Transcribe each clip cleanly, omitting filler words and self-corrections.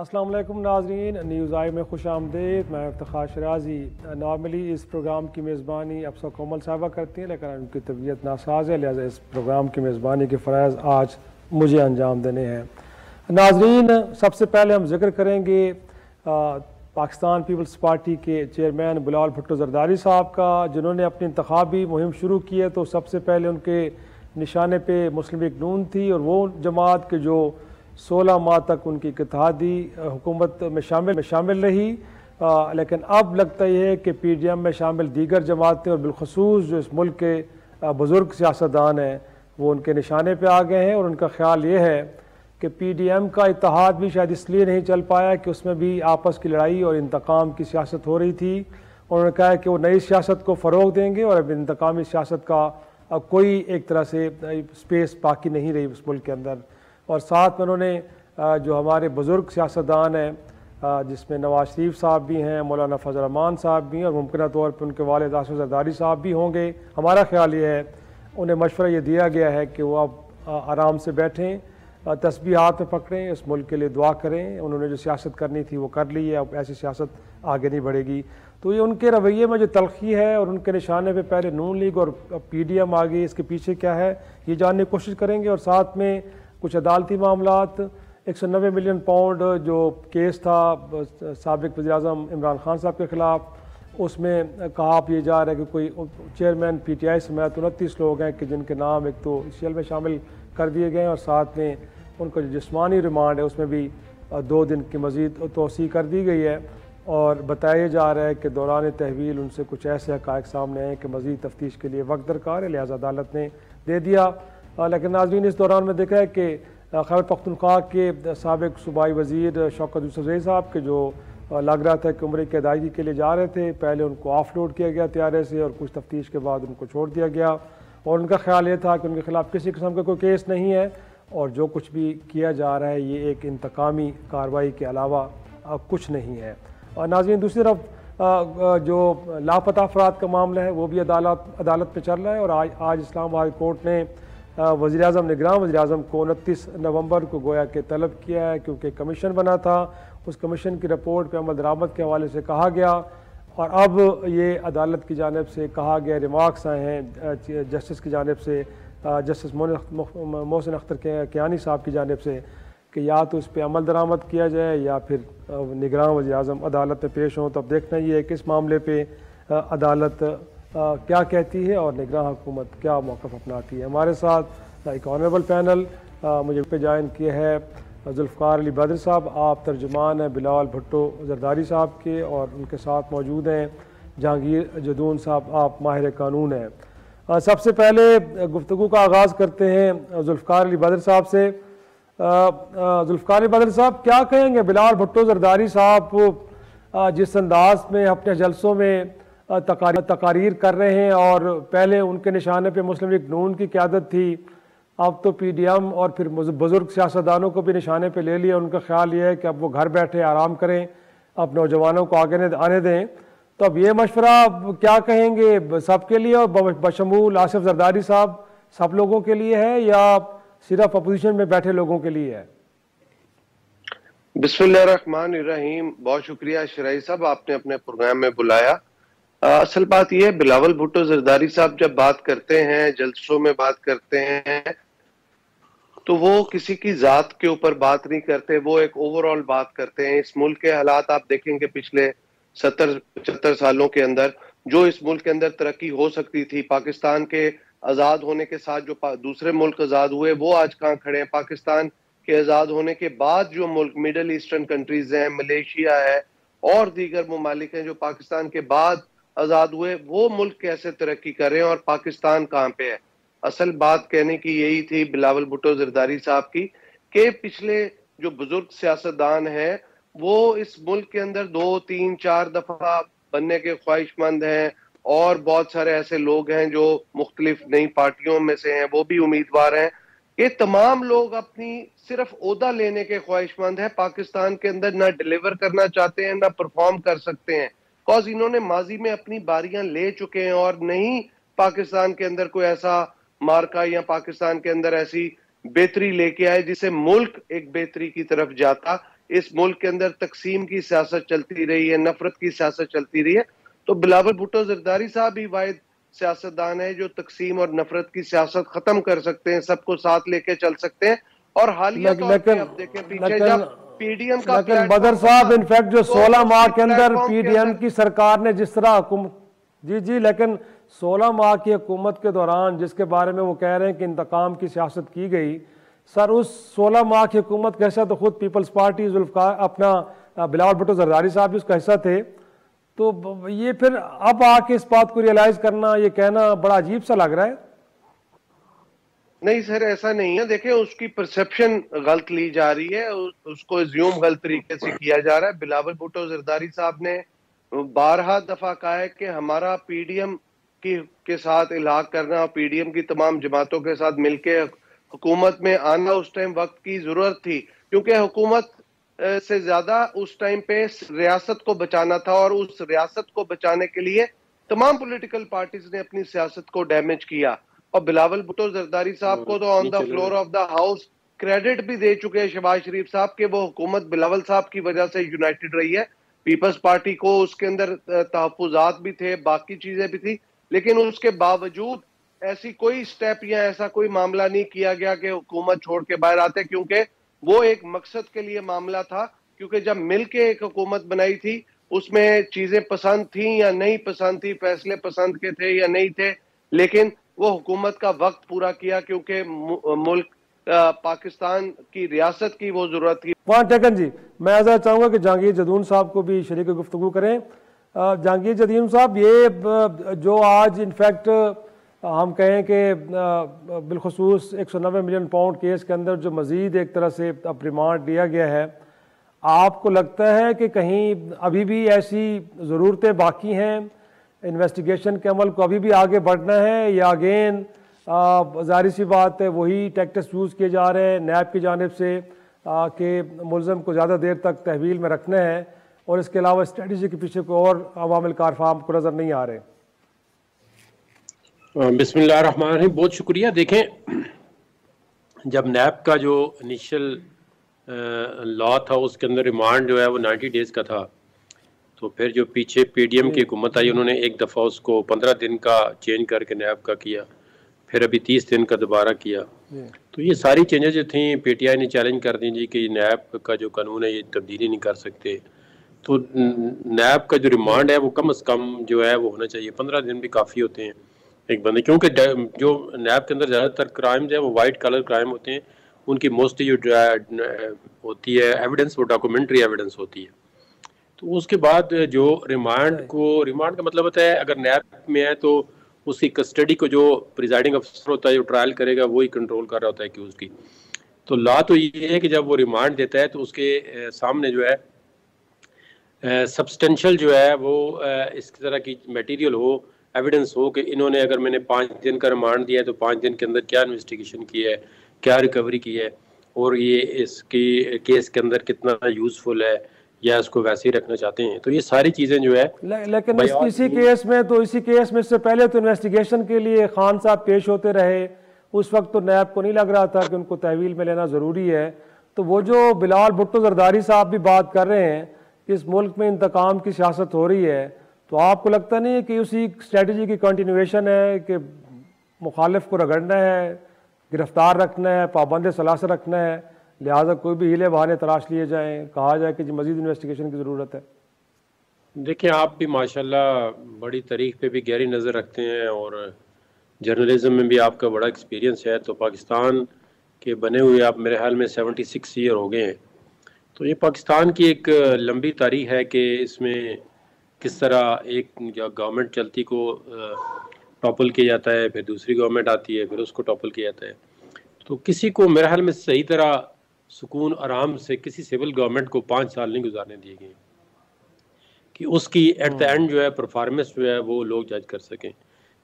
अस्सलाम वालेकुम नाज़रीन, न्यूज़ आई में खुश आमदीद। मैं इफ्तिखार शराजी। नॉर्मली इस प्रोग्राम की मेज़बानी अफसर कोमल साहबा करती हैं, लेकिन उनकी तबीयत नासाज है, लिहाजा इस प्रोग्राम की मेज़बानी के फ़राइज़ आज मुझे अंजाम देने हैं। नाज़रीन, सबसे पहले हम जिक्र करेंगे पाकिस्तान पीपल्स पार्टी के चेयरमैन बिलावल भुट्टो ज़रदारी साहब का, जिन्होंने अपनी इंतखाबी मुहिम शुरू की है। तो सबसे पहले उनके निशाने पे मुस्लिम लीग नून थी, और वो जमात के जो 16 माह तक उनकी इत्तेहादी हुकूमत में शामिल रही। लेकिन अब लगता यह है कि PDM में शामिल दीगर जमातें और बिलखसूस जो इस मुल्क के बुज़ुर्ग सियासतदान हैं वो उनके निशाने पर आ गए हैं। और उनका ख्याल ये है कि PDM का इत्तेहाद भी शायद इसलिए नहीं चल पाया कि उसमें भी आपस की लड़ाई और इंतकाम की सियासत हो रही थी। उन्होंने कहा है कि वो नई सियासत को फ़रोग़ देंगे, और अब इंतकामी सियासत का कोई एक तरह से स्पेस बाकी नहीं रही उस मुल्क के अंदर। और साथ में उन्होंने जो हमारे बुज़ुर्ग सियासतदान हैं, जिसमें नवाज शरीफ साहब भी हैं, मौलाना फजल रहमान साहब भी हैं, और मुमकिन तौर पर उनके वालिद आसिफ ज़रदारी साहब भी होंगे। हमारा ख्याल ये है, उन्हें मशवरा ये दिया गया है कि वो अब आराम से बैठें, तस्बीह हाथ में पकड़ें, इस मुल्क के लिए दुआ करें। उन्होंने जो सियासत करनी थी वो कर ली है, अब ऐसी सियासत आगे नहीं बढ़ेगी। तो ये उनके रवैये में जो तलखी है और उनके निशाने पे पहले नून लीग और PDM आ गई, इसके पीछे क्या है ये जानने की कोशिश करेंगे। और साथ में कुछ अदालती मामलात, 190 मिलियन पाउंड जो केस था साबिक वज़ीर-ए-आज़म इमरान खान साहब के ख़िलाफ़, उसमें कहा ये जा रहा है कि कोई चेयरमैन PTI समेत 29 लोग हैं कि जिनके नाम एक तो CL में शामिल कर दिए गए हैं, और साथ में उनका जो जिस्मानी रिमांड है उसमें भी 2 दिन की मज़ीद तोसी कर दी गई है। और बताया जा रहा है कि दौरान तहवील उनसे कुछ ऐसे हक़ाइक़ सामने आए कि मज़ीद तफ्तीश के लिए वक्त दरकार है, लिहाजा अदालत ने दे दिया। लेकिन नाज़रीन, इस दौरान में देखा है कि खैबर पख्तूनख्वा के साबिक सूबाई वज़ीर शौकत यूसुफ़ज़ई साहब के जो लग रहा था कि उम्र की अदायगी के लिए जा रहे थे, पहले उनको ऑफ लोड किया गया तैयारे से, और कुछ तफ्तीश के बाद उनको छोड़ दिया गया। और उनका ख्याल ये था कि उनके खिलाफ़ किसी किस्म का कोई केस नहीं है, और जो कुछ भी किया जा रहा है ये एक इंतकामी कार्रवाई के अलावा कुछ नहीं है। और नाज़रीन, दूसरी तरफ जो लापता अफराद का मामला है वो भी अदालत में चल रहा है। और आज इस्लामाबाद कोर्ट ने वज़ीर-ए-आज़म निगरान वज़ीर-ए-आज़म को 29 नवंबर को गोया के तलब किया है, क्योंकि कमीशन बना था। उस कमीशन की रिपोर्ट पे अमल दरामद के हवाले से कहा गया, और अब ये अदालत की जानिब से कहा गया, रिमार्क्स आए हैं जस्टिस की जानिब से, जस्टिस मोहसिन अख्तर कियानी साहब की जानिब से, कि या तो इस पर अमल दरामद किया जाए या फिर निगरान वज़ीर-ए-आज़म अदालत में पेश हों। तो अब देखना ये है कि इस मामले पर अदालत क्या कहती है और निगरान हुकूमत क्या मौक़िफ़ अपनाती है। हमारे साथ एक ऑनरेबल पैनल मुझे पे ज्वाइन किए है जुल्फ़िकार अली बद्र साहब, आप तर्जुमान हैं बिलावल भुट्टो ज़रदारी साहब के, और उनके साथ मौजूद हैं जहांगीर जदून साहब, आप माहिर कानून हैं। सबसे पहले गुफ्तगू का आगाज़ करते हैं जुल्फ़िकार अली बद्र साहब से। जुल्फ़िकार अली बद्र साहब, क्या कहेंगे बिलावल भुट्टो ज़रदारी साहब जिस अंदाज में अपने जलसों में तकारीर कर रहे हैं, और पहले उनके निशाने पे मुस्लिम लीग नून की क़यादत थी, अब तो PDM और फिर बुज़ुर्ग सियासतदानों को भी निशाने पे ले लिया। उनका ख्याल ये है कि अब वो घर बैठे आराम करें, अब नौजवानों को आगे आने दें। तो अब ये मशवरा क्या कहेंगे सबके लिए, और बशमूल आसिफ ज़रदारी साहब सब लोगों के लिए है या सिर्फ अपोजिशन में बैठे लोगों के लिए है? बिस्मिल्लाहिर्रहमानिर्रहीम। बहुत शुक्रिया शराई साहब, आपने अपने प्रोग्राम में बुलाया। असल बात यह है, बिलावल भुट्टो ज़रदारी साहब जब बात करते हैं, जलसों में बात करते हैं, तो वो किसी की जात के ऊपर बात नहीं करते, वो एक ओवरऑल बात करते हैं। इस मुल्क के हालात आप देखेंगे पिछले 70-75 सालों के अंदर जो इस मुल्क के अंदर तरक्की हो सकती थी, पाकिस्तान के आज़ाद होने के साथ जो दूसरे मुल्क आज़ाद हुए वो आज कहाँ खड़े हैं। पाकिस्तान के आज़ाद होने के बाद जो मुल्क मिडल ईस्टर्न कंट्रीज हैं, मलेशिया है और दीगर ममालिक हैं जो पाकिस्तान के बाद आज़ाद हुए, वो मुल्क कैसे तरक्की कर रहे हैं और पाकिस्तान कहाँ पे है। असल बात कहने की यही थी बिलावल भुट्टो ज़रदारी साहब की, कि पिछले जो बुजुर्ग सियासतदान हैं वो इस मुल्क के अंदर 2-3-4 दफा बनने के ख्वाहिशमंद हैं, और बहुत सारे ऐसे लोग हैं जो मुख्तलिफ नई पार्टियों में से हैं, वो भी उम्मीदवार हैं। ये तमाम लोग अपनी सिर्फ ओहदा लेने के ख्वाहिशमंद हैं, पाकिस्तान के अंदर ना डिलीवर करना चाहते हैं, ना परफॉर्म कर सकते हैं, बिकॉज इन्होंने माजी में अपनी बारियां ले चुके हैं और नहीं पाकिस्तान के अंदर कोई ऐसा मार्का या पाकिस्तान के अंदर ऐसी बेहतरी लेके आए जिससे मुल्क एक बेहतरी की तरफ जाता। इस मुल्क के अंदर तकसीम की सियासत चलती रही है, नफरत की सियासत चलती रही है। तो बिलावल भुट्टो जरदारी साहब ही वाहिद सियासतदान है जो तकसीम और नफरत की सियासत खत्म कर सकते हैं, सबको साथ लेके चल सकते हैं। और हालिया तौर पे अब देखें पीछे जब पीडीएम का लेकिन बदर साहब इनफैक्ट जो 16 माह के अंदर पीडीएम की सरकार ने जिस तरह जी लेकिन 16 माह की हुकूमत के दौरान जिसके बारे में वो कह रहे हैं कि इंतकाम की सियासत की गई, सर उस 16 माह की हुकूमत का हिस्सा तो खुद पीपल्स पार्टी जुल्फकार अपना बिलावल भुट्टो जरदारी साहब भी उसका हिस्सा थे। तो ये फिर अब आके इस बात को रियलाइज करना, ये कहना बड़ा अजीब सा लग रहा है। नहीं सर, ऐसा नहीं है। देखिए उसकी परसेप्शन गलत ली जा रही है, उसको एज्यूम गलत तरीके से किया जा रहा है। बिलावल भुट्टो जरदारी साहब ने बारहा दफा कहा है कि हमारा पीडीएम के साथ इलाहा करना और पीडीएम की तमाम जमातों के साथ मिलके हुकूमत में आना उस टाइम वक्त की जरूरत थी, क्योंकि हुकूमत से ज्यादा उस टाइम पे रियासत को बचाना था। और उस रियासत को बचाने के लिए तमाम पॉलिटिकल पार्टीज ने अपनी सियासत को डैमेज किया। और बिलावल भुट्टो जरदारी साहब को तो on the floor of the house credit भी दे चुके हैं शहबाज शरीफ साहब के वो हुकूमत बिलावल साहब की वजह से यूनाइटेड रही है। पीपल्स पार्टी को उसके अंदर तहफुजात भी थे, बाकी चीजें भी थी, लेकिन उसके बावजूद ऐसी कोई स्टेप या ऐसा कोई मामला नहीं किया गया कि हुकूमत छोड़ के बाहर आते, क्योंकि वो एक मकसद के लिए मामला था। क्योंकि जब मिलके एक हुकूमत बनाई थी उसमें चीजें पसंद थी या नहीं पसंद थी, फैसले पसंद के थे या नहीं थे, लेकिन वो हुकूमत का वक्त पूरा किया क्योंकि मुल्क पाकिस्तान की रियासत की वो जरूरत थी। पॉइंट टेकन जी। मैं ऐसा चाहूँगा कि जहांगीर जदून साहब को भी शरीक गुफ्तगू करें। जहांगीर जदून साहब, ये जो आज इनफैक्ट हम कहें कि बिलखसूस 190 मिलियन पाउंड केस के अंदर जो मज़ीद एक तरह से अब रिमांड दिया गया है, आपको लगता है कि कहीं अभी भी ऐसी ज़रूरतें बाकी हैं, इन्वेस्टिगेशन के अमल को अभी भी आगे बढ़ना है, या अगेन ज़ाहिर सी बात है वही टैक्टिक्स यूज़ किए जा रहे हैं नैब की जानिब से कि मुलज़म को ज़्यादा देर तक तहवील में रखना है और इसके अलावा स्ट्रेटजी के पीछे कोई और अवामिल कारफाम को नज़र नहीं आ रहे? बिस्मिल्लाहिर्रहमानिर्रहीम, बहुत शुक्रिया। देखें, जब नैब का जो इनिशियल लॉ था उसके अंदर रिमांड जो है वो 90 डेज़ का था, तो फिर जो पीछे पीडीएम की हुकूमत आई उन्होंने एक दफ़ा उसको 15 दिन का चेंज करके नैब का किया, फिर अभी 30 दिन का दोबारा किया। तो ये सारी चेंजेस जो थी पीटीआई ने चैलेंज कर दी जी कि नैब का जो कानून है ये तब्दीली नहीं कर सकते। तो नैब का जो रिमांड है वो कम अज़ कम जो है वो होना चाहिए, 15 दिन भी काफ़ी होते हैं एक बंदे, क्योंकि जो नैब के अंदर ज़्यादातर क्राइम जो है वो वाइट कलर क्राइम होते हैं, उनकी मोस्टली जो होती है एविडेंस वो डॉक्यूमेंट्री एविडेंस होती है। तो उसके बाद जो रिमांड का मतलब होता है अगर नैब में है तो उसकी कस्टडी को जो प्रिजाइडिंग अफसर होता है जो ट्रायल करेगा वही कंट्रोल कर रहा होता है कि उसकी। तो लॉ तो ये है कि जब वो रिमांड देता है तो उसके सामने जो है सब्सटेंशियल जो है वो इस तरह की मटेरियल हो, एविडेंस हो कि इन्होंने अगर मैंने 5 दिन का रिमांड दिया है तो 5 दिन के अंदर क्या इन्वेस्टिगेशन की है, क्या रिकवरी की है, और ये इसकी केस के अंदर कितना यूजफुल है या इसको वैसे ही रखना चाहते हैं। तो ये सारी चीज़ें जो है लेकिन इसी केस में इससे पहले तो इन्वेस्टिगेशन के लिए खान साहब पेश होते रहे, उस वक्त तो नैब को नहीं लग रहा था कि उनको तहवील में लेना ज़रूरी है। तो वो जो बिलावल भुट्टो जरदारी साहब भी बात कर रहे हैं कि इस मुल्क में इंतकाम की सियासत हो रही है, तो आपको लगता नहीं है कि उसी स्ट्रेटजी की कंटिन्यूएशन है कि मुखालिफ को रगड़ना है, गिरफ्तार रखना है, पाबंद सलासत रखना है, लिहाजा कोई भी हीले बहाने तलाश लिए जाएं, कहा जाए कि मज़ीद इन्वेस्टिगेशन की ज़रूरत है? देखिए, आप भी माशाल्लाह बड़ी तारीख पे भी गहरी नज़र रखते हैं और जर्नलिज्म में भी आपका बड़ा एक्सपीरियंस है। तो पाकिस्तान के बने हुए आप मेरे ख्याल में 76 ईयर हो गए हैं। तो ये पाकिस्तान की एक लंबी तारीख है कि इसमें किस तरह एक गवर्नमेंट चलती को टॉपल किया जाता है, फिर दूसरी गवर्नमेंट आती है, फिर उसको टॉपल किया जाता है। तो किसी को मेरे ख्याल में सही तरह सुकून आराम से किसी सिविल गवर्नमेंट को 5 साल नहीं गुजारने दिए गए कि उसकी एट द एंड जो है परफॉर्मेंस जो है वो लोग जज कर सकें।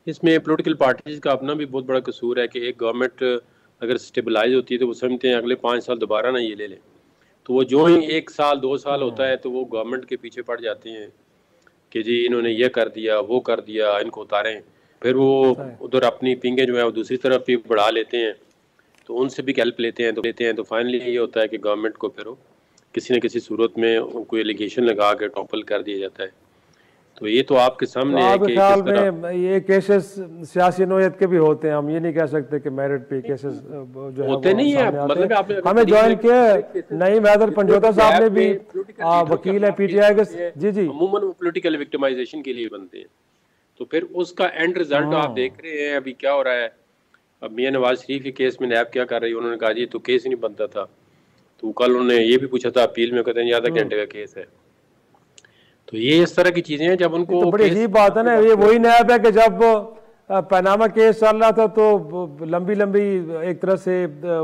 इसमें पॉलिटिकल पार्टीज का अपना भी बहुत बड़ा कसूर है कि एक गवर्नमेंट अगर स्टेबलाइज होती है तो वो समझते हैं अगले 5 साल दोबारा ना ये ले लें, तो वो जो ही 1 साल 2 साल होता है तो वो गवर्नमेंट के पीछे पड़ जाते हैं कि जी इन्होंने ये कर दिया, वो कर दिया, इनको उतारें। फिर वो उधर अपनी पिंगे जो है वो दूसरी तरफ भी बढ़ा लेते हैं, तो उनसे भी हेल्प लेते हैं तो फाइनली ये होता है कि गवर्नमेंट को फिर किसी न किसी सूरत में उनको एलिगेशन लगा के टॉपल कर दिया जाता है। तो ये तो आपके सामने है आपके कि ख्याल किस तरह में ये केसेस सियासी नोयत के भी होते हैं, हम ये नहीं कह सकते कि मेरिट पे केसेस जो है होते वो नहीं है। सामने आते मतलब हैं। आपने हमें ज्वाइन किया नहीं, महदर पंजोता साहब ने भी, वकील है पीटीआई के, जी जी, अमूमन वो पॉलिटिकल विक्टिमाइजेशन के लिए बनते हैं। तो फिर उसका एंड रिजल्ट आप देख रहे हैं अभी क्या हो रहा है। अब मियां नवाज शरीफ के केस में नैब क्या कर रही है, उन्होंने कहा जी तो केस ही नहीं बनता था। तो कल उन्होंने ये भी पूछा था अपील में, कहते हैं आधा घंटे का केस है। तो ये इस तरह की चीजें हैं जब उनको तो बड़ी अजीब बात है ना, ये वही नैब है कि जब पनामा केस चल रहा था तो लंबी लंबी एक तरह से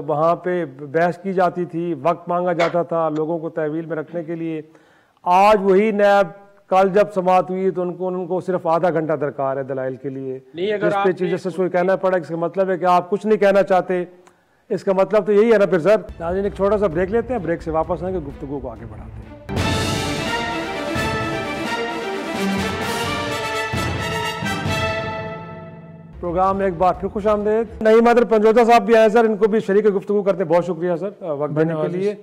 वहाँ पे बहस की जाती थी, वक्त मांगा जाता था लोगों को तहवील में रखने के लिए। आज वही नैब कल जब समात हुई तो उनको सिर्फ आधा घंटा दरकार है दलाइल के लिए, जिस पे चीज़ जैसे कोई कहना पड़ा। इसका मतलब है कि आप कुछ नहीं कहना चाहते, इसका मतलब तो यही है ना फिर सर। नाज़रीन एक छोटा सा ब्रेक लेते हैं, ब्रेक से वापस आएंगे, गुफ्तगू को आगे बढ़ाते हैं। प्रोग्राम में एक बार फिर खुश आमदेद। नहीं मात्र पंजोता साहब भी आए सर, इनको भी शरीक गुफ्तगू करते बहुत शुक्रिया सर वक्त देने के लिए।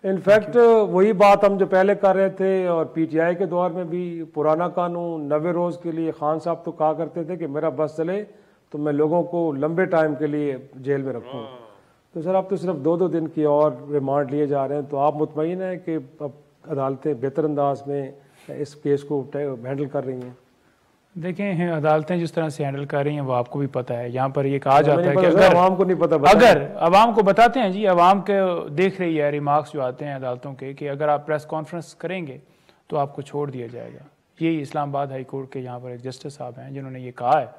इनफैक्ट वही बात हम जो पहले कर रहे थे और पीटीआई के दौर में भी, पुराना कानून 90 रोज़ के लिए खान साहब तो कहा करते थे कि मेरा बस चले तो मैं लोगों को लंबे टाइम के लिए जेल में रखूँ। तो सर अब तो सिर्फ 2-2 दिन की और रिमांड लिए जा रहे हैं। तो आप मुतमईन हैं कि अब अदालतें बेहतर अंदाज में इस केस को हैंडल कर रही हैं? देखें, अदालतें जिस तरह से हैंडल कर रही हैं वो आपको भी पता है। यहाँ पर ये कहा जाता है कि अगर आवाम को नहीं पता, अगर आवाम को बताते हैं जी, आवाम के देख रही है रिमार्क्स जो आते हैं अदालतों के कि अगर आप प्रेस कॉन्फ्रेंस करेंगे तो आपको छोड़ दिया जाएगा। यही इस्लामाबाद हाई कोर्ट के यहाँ पर एक जस्टिस साहब हैं जिन्होंने ये कहा है,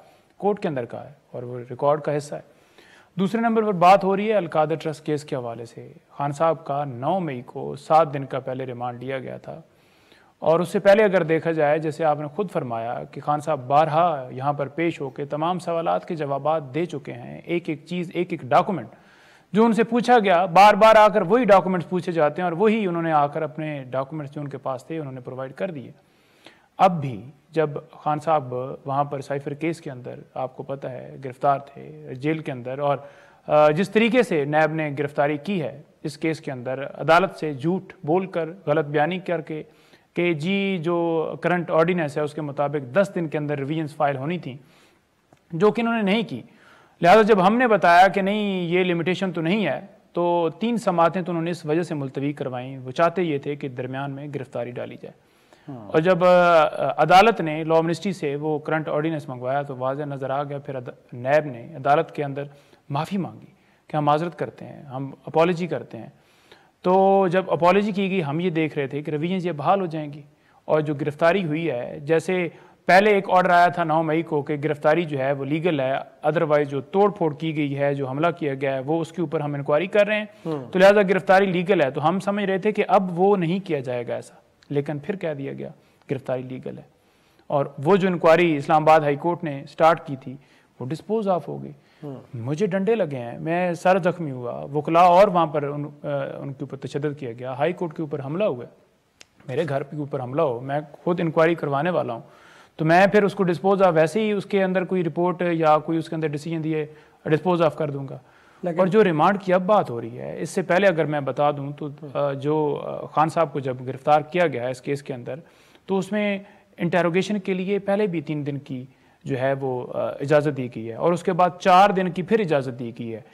कोर्ट के अंदर कहा है और वो रिकॉर्ड का हिस्सा है। दूसरे नंबर पर बात हो रही है अलकादर ट्रस्ट केस के हवाले से। खान साहब का 9 मई को 7 दिन का पहले रिमांड लिया गया था और उससे पहले अगर देखा जाए, जैसे आपने खुद फरमाया कि खान साहब बारहा यहाँ पर पेश होकर तमाम सवालात के जवाबात दे चुके हैं। एक एक चीज़, एक एक डॉक्यूमेंट जो उनसे पूछा गया, बार बार आकर वही डॉक्यूमेंट्स पूछे जाते हैं और वही उन्होंने आकर अपने डॉक्यूमेंट्स जो उनके पास थे उन्होंने प्रोवाइड कर दिए। अब भी जब खान साहब वहाँ पर साइफर केस के अंदर, आपको पता है, गिरफ्तार थे जेल के अंदर, और जिस तरीके से नैब ने गिरफ्तारी की है इस केस के अंदर, अदालत से झूठ बोलकर, गलत बयानी करके कि जी जो करंट ऑर्डिनेंस है उसके मुताबिक 10 दिन के अंदर रिवीजन्स फाइल होनी थी, जो कि इन्होंने नहीं की। लिहाजा जब हमने बताया कि नहीं ये लिमिटेशन तो नहीं है, तो 3 समातें तो उन्होंने इस वजह से मुलतवी करवाई। वो चाहते ये थे कि दरमियान में गिरफ्तारी डाली जाए। और जब अदालत ने लॉ मिनिस्ट्री से वो करंट ऑर्डिनेंस मंगवाया तो वाज़ह नज़र आ गया। फिर नैब ने अदालत के अंदर माफ़ी मांगी कि हम माजरत करते हैं, हम अपॉलॉजी करते हैं। तो जब अपॉलॉजी की गई, हम ये देख रहे थे कि रिवीजन्स ये बहाल हो जाएंगी और जो गिरफ्तारी हुई है, जैसे पहले एक ऑर्डर आया था 9 मई को कि गिरफ्तारी जो है वो लीगल है, अदरवाइज जो तोड़ फोड़ की गई है, जो हमला किया गया है, वो उसके ऊपर हम इंक्वायरी कर रहे हैं, तो लिहाजा गिरफ्तारी लीगल है। तो हम समझ रहे थे कि अब वो नहीं किया जाएगा ऐसा, लेकिन फिर कह दिया गया गिरफ्तारी लीगल है। और वो जो इंक्वायरी इस्लामाबाद हाई कोर्ट ने स्टार्ट की थी वो डिस्पोज ऑफ हो गई। मुझे डंडे लगे हैं, मैं सर जख्मी हुआ, वकला और वहाँ पर उनके ऊपर तशद्दुद किया गया, हाई कोर्ट के ऊपर हमला हुआ, मेरे घर के ऊपर हमला हो, मैं खुद इंक्वायरी करवाने वाला हूँ, तो मैं फिर उसको डिस्पोज ऑफ वैसे ही उसके अंदर कोई रिपोर्ट या कोई उसके अंदर डिसीजन दिए डिस्पोज ऑफ कर दूंगा। और जो रिमांड की अब बात हो रही है, इससे पहले अगर मैं बता दूं तो जो खान साहब को जब गिरफ्तार किया गया है इस केस के अंदर, तो उसमें इंटेरोगेशन के लिए पहले भी 3 दिन की जो है वो इजाज़त दी गई है और उसके बाद 4 दिन की फिर इजाज़त दी गई है।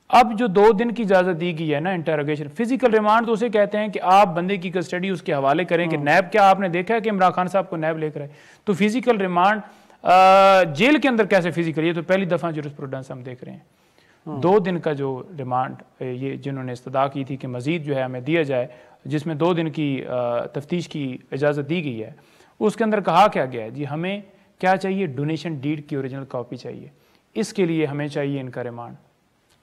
अब जो 2 दिन की इजाज़त दी गई है ना इंटेरोगेशन, फिजिकल रिमांड तो उसे कहते हैं कि आप बंदे की कस्टडी उसके हवाले करें कि नैब, क्या आपने देखा है कि इमरान खान साहब को नैब लेकर आए? तो फिजिकल रिमांड जेल के अंदर कैसे फिजिकल, ये तो पहली दफ़ा जुरिस्प्रूडेंस हम देख रहे हैं। 2 दिन का जो रिमांड ये जिन्होंने इस्तदा की थी कि मज़ीद जो है हमें दिया जाए, जिसमें 2 दिन की तफ्तीश की इजाज़त दी गई है, उसके अंदर कहा क्या गया है जी, हमें क्या चाहिए, डोनेशन डीड की ओरिजिनल कॉपी चाहिए, इसके लिए हमें चाहिए इनका रिमांड।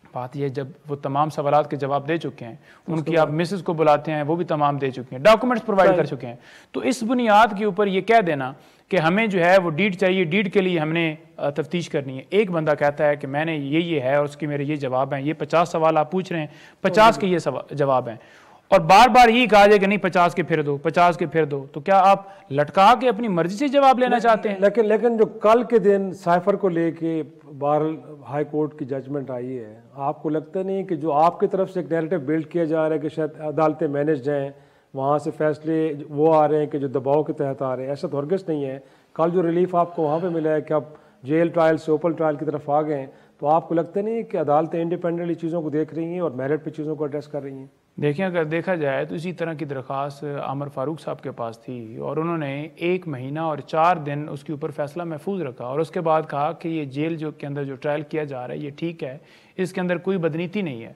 बात यह, जब वो तमाम सवालात के जवाब दे चुके हैं, उनकी आप मिसेस को बुलाते हैं, वो भी तमाम दे चुके हैं, डॉक्यूमेंट्स प्रोवाइड कर चुके हैं, तो इस बुनियाद के ऊपर ये कह देना कि हमें जो है वो डीड चाहिए, डीड के लिए हमने तफ्तीश करनी है। एक बंदा कहता है कि मैंने ये है और उसके मेरे ये जवाब हैं, ये 50 सवाल आप पूछ रहे हैं, 50 के ये जवाब हैं, और बार बार यही कहा जाए कि नहीं 50 के फिर दो, 50 के फिर दो, तो क्या आप लटका के अपनी मर्जी से जवाब लेना चाहते हैं? लेकिन जो कल के दिन साइफर को लेके बार हाई कोर्ट की जजमेंट आई है, आपको लगता नहीं कि जो आपकी तरफ से एक नैरेटिव बिल्ड किया जा रहा है कि शायद अदालतें मैनेज हैं, वहाँ से फैसले वो आ रहे हैं कि जो दबाव के तहत आ रहे हैं। ऐसा तो हरगिज़ नहीं है। कल जो रिलीफ आपको वहाँ पे मिला है कि आप जेल ट्रायल से ओपन ट्रायल की तरफ आ गए हैं, तो आपको लगता नहीं है कि अदालतें इंडिपेंडेंटली चीज़ों को देख रही हैं और मेरिट पे चीज़ों को एड्रेस कर रही हैं? देखिए, अगर देखा जाए तो इसी तरह की दरख्वास्त आमर फारूक साहब के पास थी और उन्होंने 1 महीना और 4 दिन उसके ऊपर फैसला महफूज रखा और उसके बाद कहा कि ये जेल जो के अंदर जो ट्रायल किया जा रहा है ये ठीक है, इसके अंदर कोई बदनीति नहीं है।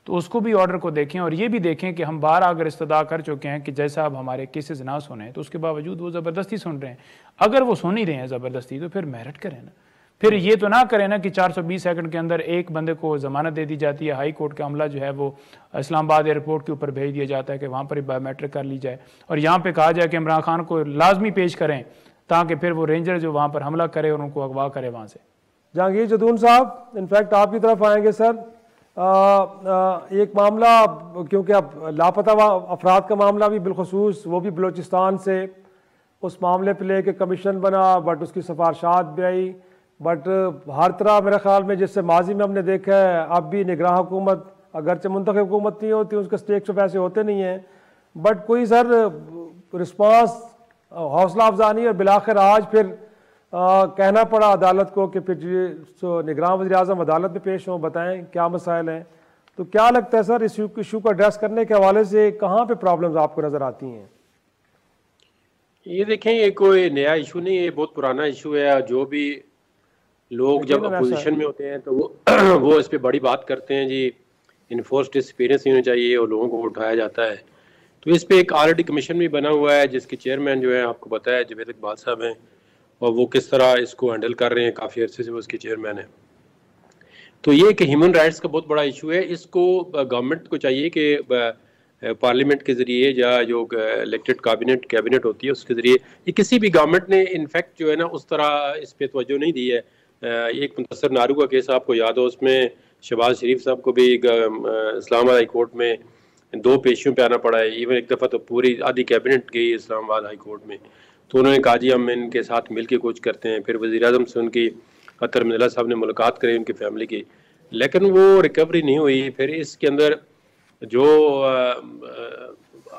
तो उसको भी ऑर्डर को देखें और ये भी देखें कि हम बार अगर इस्तदा कर चुके हैं कि जैसा अब हमारे केसेस ना सुने, तो उसके बावजूद वो ज़बरदस्ती सुन रहे हैं। अगर वो सुन ही रहे हैं ज़बरदस्ती, तो फिर मेरिट करें ना। फिर ये तो ना करें ना कि 420 सेकंड के अंदर एक बंदे को ज़मानत दे दी जाती है, हाई कोर्ट का अमला जो है वो इस्लामाबाद एयरपोर्ट के ऊपर भेज दिया जाता है कि वहाँ पर ही बायोमेट्रिक कर ली जाए, और यहाँ पे कहा जाए कि इमरान खान को लाजमी पेश करें ताकि फिर वो रेंजर जो वहाँ पर हमला करे और उनको अगवा करे वहाँ से। जहांगीर जदून साहब, इनफैक्ट आपकी तरफ आएंगे सर। एक मामला, क्योंकि अब लापता अफराद का मामला भी बिलखसूस वो भी बलूचिस्तान से, उस मामले पे लेके कमीशन बना, बट उसकी सिफारशात भी आई, बट हर तरह मेरे ख्याल में जिससे माजी में हमने देखा है, अब भी निगरान हुकूमत अगरचे मुंतखब हुकूमत नहीं होती, उसके स्टेक्स ऑफ ऐसे होते नहीं हैं, बट कोई सर रिस्पांस हौसला अफजा नहीं। और बिलाखिर आज फिर कहना पड़ा अदालत को कि फिर निगरान वज़ीर आज़म अदालत में पेश हों, बताएं क्या मसाइल हैं। तो क्या लगता है सर, इस इशू को एड्रेस करने के हवाले से कहाँ पे प्रॉब्लम्स आपको नज़र आती हैं? ये देखें, ये कोई नया इशू नहीं है, ये बहुत पुराना इशू है। जो भी लोग जब अपोजिशन में होते हैं तो वो इस पर बड़ी बात करते हैं जी, इन्फोर्स डिसअपीयरेंस नहीं होनी चाहिए और लोगों को उठाया जाता है। तो इस पर एक ऑलरेडी कमीशन भी बना हुआ है जिसके चेयरमैन जो है आपको पता है जवेद इकबाल साहब हैं, और वो किस तरह इसको हैंडल कर रहे हैं, काफ़ी अर्से से वो उसके चेयरमैन है। तो ये कि ह्यूमन राइट्स का बहुत बड़ा इशू है। इसको गवर्नमेंट को चाहिए कि पार्लियामेंट के ज़रिए या जो इलेक्टेड कैबिनेट होती है उसके ज़रिए, ये किसी भी गवर्नमेंट ने इनफैक्ट जो है ना उस तरह इस पर तवज्जो नहीं दी है। एक मुंतसर नारू का केस आपको याद हो, उसमें शहबाज शरीफ साहब को भी इस्लामाबाद हाई कोर्ट में 2 पेशियों पे आना पड़ा है। इवन एक दफ़ा तो पूरी आधी कैबिनेट गई इस्लामाबाद हाई कोर्ट में, तो उन्होंने कहा जी हम इनके साथ मिल के कुछ करते हैं। फिर वज़ीर आज़म से उनकी अतर मिनल्ला साहब ने मुलाकात करी उनकी फैमिली की, लेकिन वो रिकवरी नहीं हुई। फिर इसके अंदर जो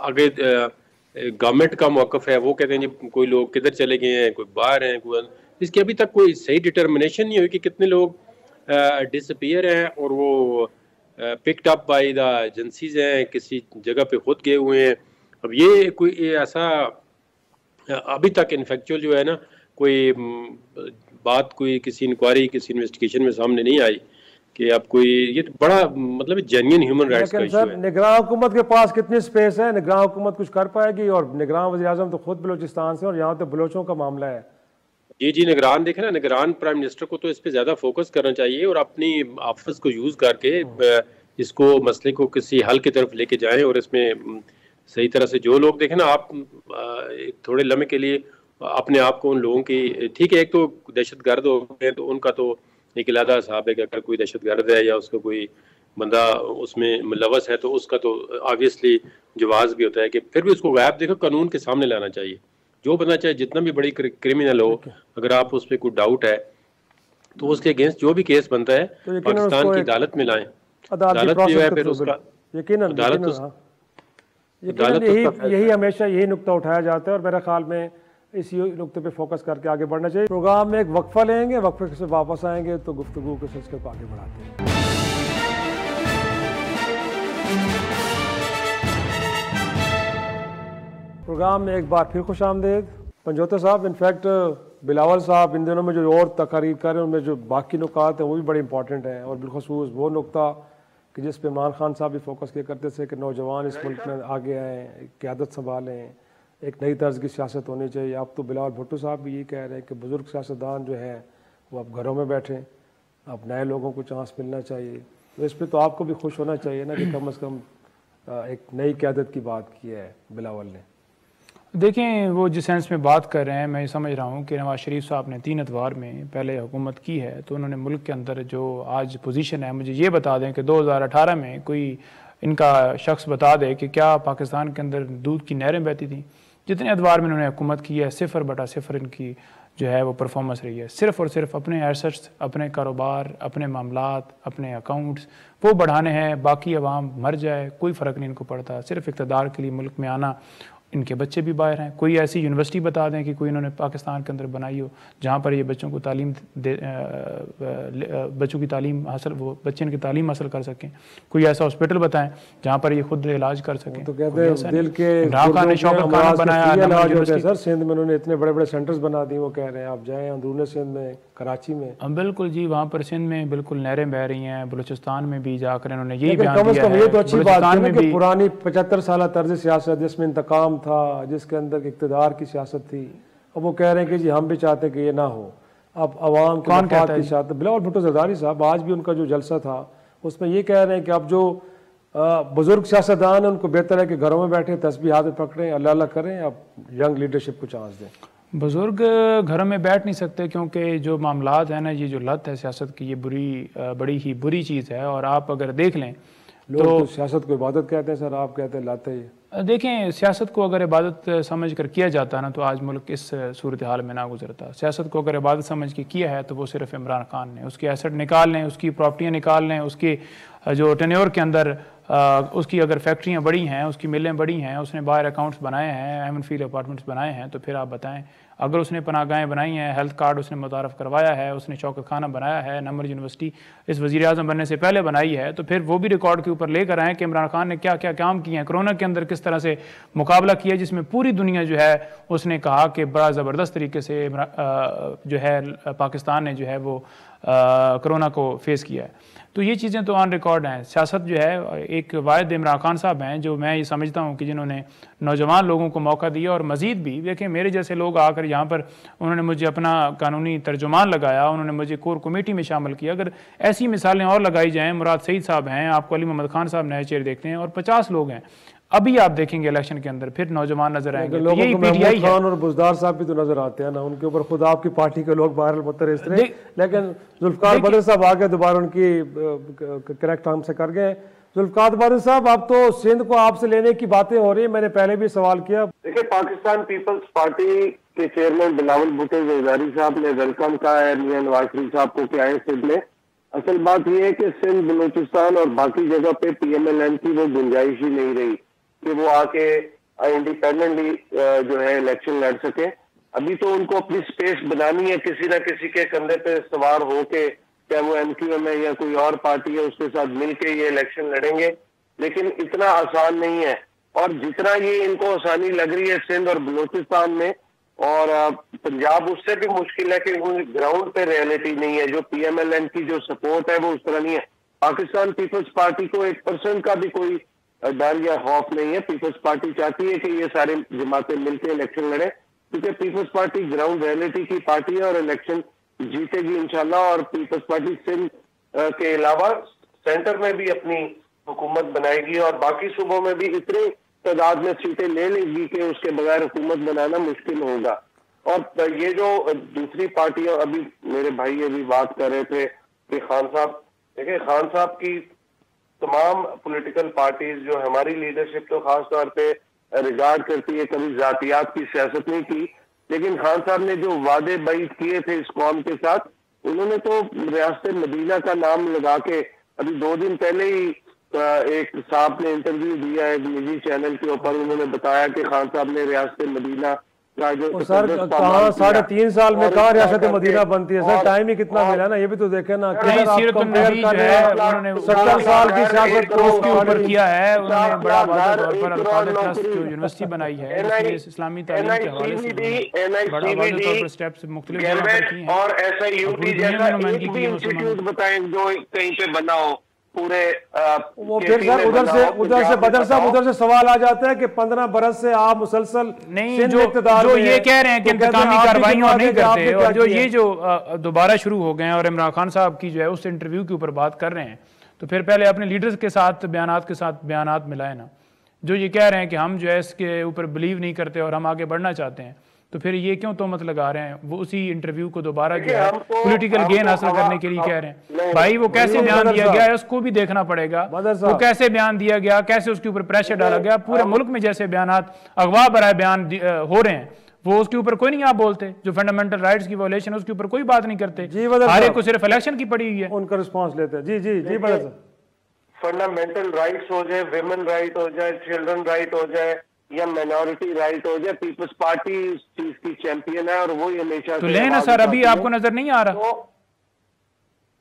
आगे गवर्नमेंट का मौक़िफ़ है, वो कहते हैं जी कोई लोग किधर चले गए हैं, कोई बाहर हैं, कोई, इसकी अभी तक कोई सही डिटर्मिनेशन नहीं हुई कि कितने लोग डिसअपीयर हैं और वो picked up by the agencies हैं, किसी जगह पे खुद गए हुए हैं। अब ये कोई ऐसा अभी तक इनफैक्चुअल जो है ना कोई बात कोई किसी इंक्वायरी किसी इन्वेस्टिगेशन में सामने नहीं आई कि अब कोई, ये तो बड़ा मतलब जेन्युइन ह्यूमन राइट्स का इशू है। निगरान हुकूमत के पास कितनी स्पेस है? निगरान हुकूमत कुछ कर पाएगी? और निगरान वज़ीर आज़म तो खुद बलूचिस्तान से, और यहाँ तो बलोचों का मामला है। जी निगरान देखें ना, निगरान प्राइम मिनिस्टर को तो इस पे ज़्यादा फोकस करना चाहिए और अपनी ऑफिस को यूज़ करके इसको मसले को किसी हल की तरफ लेके जाएं। और इसमें सही तरह से जो लोग देखें ना, आप थोड़े लम्हे के लिए अपने आप को उन लोगों की, ठीक है एक तो दहशतगर्द हो गए तो उनका तो एक अलग हिसाब है कि अगर कोई दहशतगर्द है या उसका कोई बंदा उसमें मुलव्वस है तो उसका तो ऑब्वियसली जवाज़ भी होता है कि फिर भी उसको गायब देखो कानून के सामने लाना चाहिए। जो बंदा चाहे जितना भी बड़ी क्रिमिनल हो, अगर आप उस पर कोई डाउट है तो उसके अगेंस्ट जो भी केस बनता है तो पाकिस्तान की अदालत में लाएं। अदालत जो है फिर उसका यही हमेशा यही नुक्ता उठाया जाता है और मेरे ख्याल में इसी नुक्ते पे फोकस करके आगे बढ़ना चाहिए। प्रोग्राम में एक वक्फा लेंगे, वक्फे से वापस आएंगे तो गुफ्तगू के सिलसिले को आगे बढ़ाते हैं। प्रोग्राम में एक बार फिर खुश आमदेद। पंजोता साहब, इनफैक्ट बिलावल साहब इन दिनों में जो और तकारीर कर रहे हैं उनमें जो बाकी नुकात हैं वो भी बड़े इंपॉर्टेंट हैं, और बिलखसूस वो नुक्ता कि जिस पे इमरान खान साहब भी फोकस किया करते थे कि नौजवान इस मुल्क में आगे आएँ, क़यादत संभालें, एक नई तर्ज की सियासत होनी चाहिए। अब तो बिलावल भुट्टो साहब भी ये कह रहे हैं कि बुज़ुर्ग सियासतदान जो है वो अब घरों में बैठें, अब नए लोगों को चांस मिलना चाहिए। तो इस पर तो आपको भी खुश होना चाहिए ना कि कम से कम एक नई क़यादत की बात की है बिलावल ने। देखें, वो जिस सेंस में बात कर रहे हैं मैं समझ रहा हूँ कि नवाज शरीफ साहब ने 3 अतवार में पहले हुकूमत की है, तो उन्होंने मुल्क के अंदर जो आज पोजीशन है, मुझे ये बता दें कि 2018 में कोई इनका शख्स बता दे कि क्या पाकिस्तान के अंदर दूध की नहरें बहती थी। जितने अदवार में उन्होंने हुकूमत की है 0/0 इनकी जो है वो परफॉर्मेंस रही है। सिर्फ़ और सिर्फ अपने एसेट्स, अपने कारोबार, अपने मामलात, अपने अकाउंट्स वो बढ़ाने हैं, बाकी अवाम मर जाए कोई फ़र्क नहीं इनको पड़ता। सिर्फ इक़्तिदार के लिए मुल्क में आना, इनके बच्चे भी बाहर हैं। कोई ऐसी यूनिवर्सिटी बता दें कि कोई इन्होंने पाकिस्तान के अंदर बनाई हो जहाँ पर ये बच्चों को तालीम बच्चों की तालीम हासिल, वो बच्चे इनकी तालीम हासिल कर सकें। कोई ऐसा हॉस्पिटल बताएं जहाँ पर ये खुद इलाज कर सकें। तो कहते हैं दिल के खान ने शौकत खाना बनाया सर, सिंध में उन्होंने इतने बड़े बड़े सेंटर्स बना दिए, वो कह रहे हैं आप जाएँ अंदरूनी सिंध में, कराची में। बिल्कुल जी, वहाँ पर सिंध में बिल्कुल नहरें बह रही हैं, बलूचिस्तान में भी जाकर इन्होंने यही बयान दिया है। ये तो अच्छी बात है कि पुरानी 75 साल तर्ज सियासत जिसमें इंतकाम था, जिसके अंदर इक़्तिदार की सियासत थी, अब वो कह रहे हैं कि जी हम भी चाहते हैं कि ये ना हो। अब अवाम के मफाद की सियासत, बिलावल भुट्टो ज़रदारी साहब आज भी उनका जो जलसा था उसमें ये कह रहे हैं कि अब जो बुजुर्ग सियासतदान हैं उनको बेहतर है कि घरों में बैठे तस्बीह हाथ में पकड़ें, अल्लाह अल्लाह करें, अब यंग लीडरशिप को चांस दें। बुज़ुर्ग घरों में बैठ नहीं सकते क्योंकि जो मामलात है ना, ये जो लत है सियासत की, ये बड़ी ही बुरी चीज़ है। और आप अगर देख लें तो सियासत को इबादत कहते हैं सर, आप कहते हैं लाते ही। देखें, सियासत को अगर इबादत समझ कर किया जाता ना तो आज मुल्क इस सूरत हाल में ना गुजरता। सियासत को अगर इबादत समझ के किया है तो वो सिर्फ इमरान खान ने, उसके एसेट निकाल लें, उसकी प्रॉपर्टियाँ निकाल लें, उसकी जो टेन्योर के अंदर उसकी अगर फैक्ट्रियाँ बड़ी हैं, उसकी मिलें बड़ी हैं, उसने बाहर अकाउंट्स बनाए हैं, एमन फील्ड अपार्टमेंट्स बनाए हैं, तो फिर आप बताएं। अगर उसने पनाहगाहें बनाई हैं, हेल्थ कार्ड उसने मुतारफ़ करवाया है, उसने शौकत खाना बनाया है, नमर यूनिवर्सिटी इस वज़ीर आज़म बनने से पहले बनाई है, तो फिर वो भी रिकॉर्ड के ऊपर लेकर आएँ कि इमरान खान ने क्या क्या काम किए हैं। कोरोना के अंदर किस तरह से मुकाबला किया, जिसमें पूरी दुनिया जो है उसने कहा कि बड़ा ज़बरदस्त तरीके से जो है पाकिस्तान ने जो है वो कोरोना को फेस किया है। तो ये चीज़ें तो ऑन रिकॉर्ड हैं। सियासत जो है एक वाहिद इमरान खान साहब हैं जो मैं ये समझता हूँ कि जिन्होंने नौजवान लोगों को मौका दिया। और मज़ीद भी देखें, मेरे जैसे लोग आकर यहाँ पर उन्होंने मुझे अपना कानूनी तर्जुमान लगाया, उन्होंने मुझे कोर कमेटी में शामिल किया। अगर ऐसी मिसालें और लगाई जाएँ, मुराद सईद साहब हैं, आपको अली मोहम्मद खान साहब नए चेहरे देखते हैं, और 50 लोग हैं। अभी आप देखेंगे इलेक्शन के अंदर फिर नौजवान नजर आएंगे। लोगों को महमूद खान और बुज़दार साहब भी तो नजर आते हैं ना, उनके ऊपर खुद आपकी पार्टी के लोग वायरल होते रहे इस तरह, लेकिन जुल्फ़िकार बदर साहब आ गए, दोबारा उनकी करेक्ट हम से कर गए। जुल्फ़िकार बदर साहब, अब तो सिंध को आपसे लेने की बातें हो रही है, मैंने पहले भी सवाल किया। देखिए, पाकिस्तान पीपल्स पार्टी के चेयरमैन बिलावल भुट्टो ज़रदारी साहब ने वेलकम कहा है मियां नवाज शरीफ साहब को कि आए सिंध में। असल बात यह है कि सिंध, बलूचिस्तान और बाकी जगह पे PMLN की वो गुंजाइश ही नहीं रही कि वो आके इंडिपेंडेंटली जो है इलेक्शन लड़ सके। अभी तो उनको अपनी स्पेस बनानी है, किसी ना किसी के कंधे पे सवार होके, चाहे वो MQM है या कोई और पार्टी है, उसके साथ मिलके ये इलेक्शन लड़ेंगे। लेकिन इतना आसान नहीं है, और जितना ये इनको आसानी लग रही है सिंध और बलूचिस्तान में और पंजाब, उससे भी मुश्किल है कि ग्राउंड पे रियलिटी नहीं है। जो PMLN की जो सपोर्ट है वो उस तरह नहीं है। पाकिस्तान पीपल्स पार्टी को 1% का भी कोई डर या खौफ नहीं है। पीपल्स पार्टी चाहती है कि ये सारे जमातें मिलकर इलेक्शन लड़े, क्योंकि पीपल्स पार्टी ग्राउंड रियलिटी की पार्टी है और इलेक्शन जीतेगी इंशाल्लाह। और पीपल्स पार्टी सिंध के अलावा सेंटर में भी अपनी हुकूमत बनाएगी और बाकी सूबों में भी इतनी तादाद में सीटें ले लेगी कि उसके बगैर हुकूमत बनाना मुश्किल होगा। और ये जो दूसरी पार्टियां, अभी मेरे भाई अभी बात कर रहे थे कि खान साहब, देखिए खान साहब की तमाम पॉलिटिकल पार्टीज जो हमारी लीडरशिप तो खास तौर पे रिगार्ड करती है, कभी जातियात की सियासत नहीं की, लेकिन खान साहब ने जो वादे बैत किए थे इस कौम के साथ, उन्होंने तो रियासत मदीना का नाम लगा के, अभी 2 दिन पहले ही एक साहब ने इंटरव्यू दिया है निजी चैनल के ऊपर, उन्होंने बताया कि खान साहब ने रियासत मदीना का जो सर कहाँ 3.5 साल में कहाँ रियासत मदीना बनती है सर, टाइम ही कितना मिला ना, ये भी तो देखे ना। 70 साल की सियासत को उसके ऊपर किया है उन्होंने, बड़ा वादा तौर पर अल-कायदा ट्रस्ट जो यूनिवर्सिटी बनाई है उसमें इस्लामी तालीम के हवाले से बड़ा वादा तौर पर स्टेप्स मुख्तलिफ जगह पर किए हैं। और SIUT जैसा एक भी इंस्टीट्यूट बताएं जो कहीं पे बना हो पूरे वो फिर सर उधर से बदर साहब उधर से सवाल आ जाता है कि 15 बरस से आप मुसलसल नहीं, जो ये कह रहे हैं कि इंतकामी कार्रवाइयां नहीं करते, और जो ये जो दोबारा शुरू हो गए हैं और इमरान खान साहब की जो है उस इंटरव्यू के ऊपर बात कर रहे हैं, तो फिर पहले अपने लीडर्स के साथ बयानात मिलाए ना। जो ये कह रहे हैं कि हम जो है इसके ऊपर बिलीव नहीं करते और हम आगे बढ़ना चाहते हैं, तो फिर ये क्यों तोहमत लगा रहे हैं? वो उसी इंटरव्यू को दोबारा जो है पॉलिटिकल गेन हासिल करने के लिए कह रहे हैं। भाई वो कैसे बयान दिया गया है उसको भी देखना पड़ेगा, वो कैसे बयान दिया गया, कैसे उसके ऊपर प्रेशर डाला गया। पूरे मुल्क में जैसे बयानात अगवा बराए बयान हो रहे हैं वो उसके ऊपर कोई नहीं आप बोलते, जो फंडामेंटल राइट्स की वायलेशन उसके ऊपर कोई बात नहीं करते। जी हर एक को सिर्फ इलेक्शन की पड़ी हुई है, उनका रिस्पॉन्स लेते हैं। जी जी जी बड़ा सर, फंडामेंटल राइट्स हो जाए, विमेन राइट हो जाए, चिल्ड्रन राइट हो जाए या माइनॉरिटी राइट हो जाए, पीपल्स पार्टी इस चीज की चैंपियन है और वो हमेशा तो लेना सर, अभी आपको नजर नहीं आ रहा? तो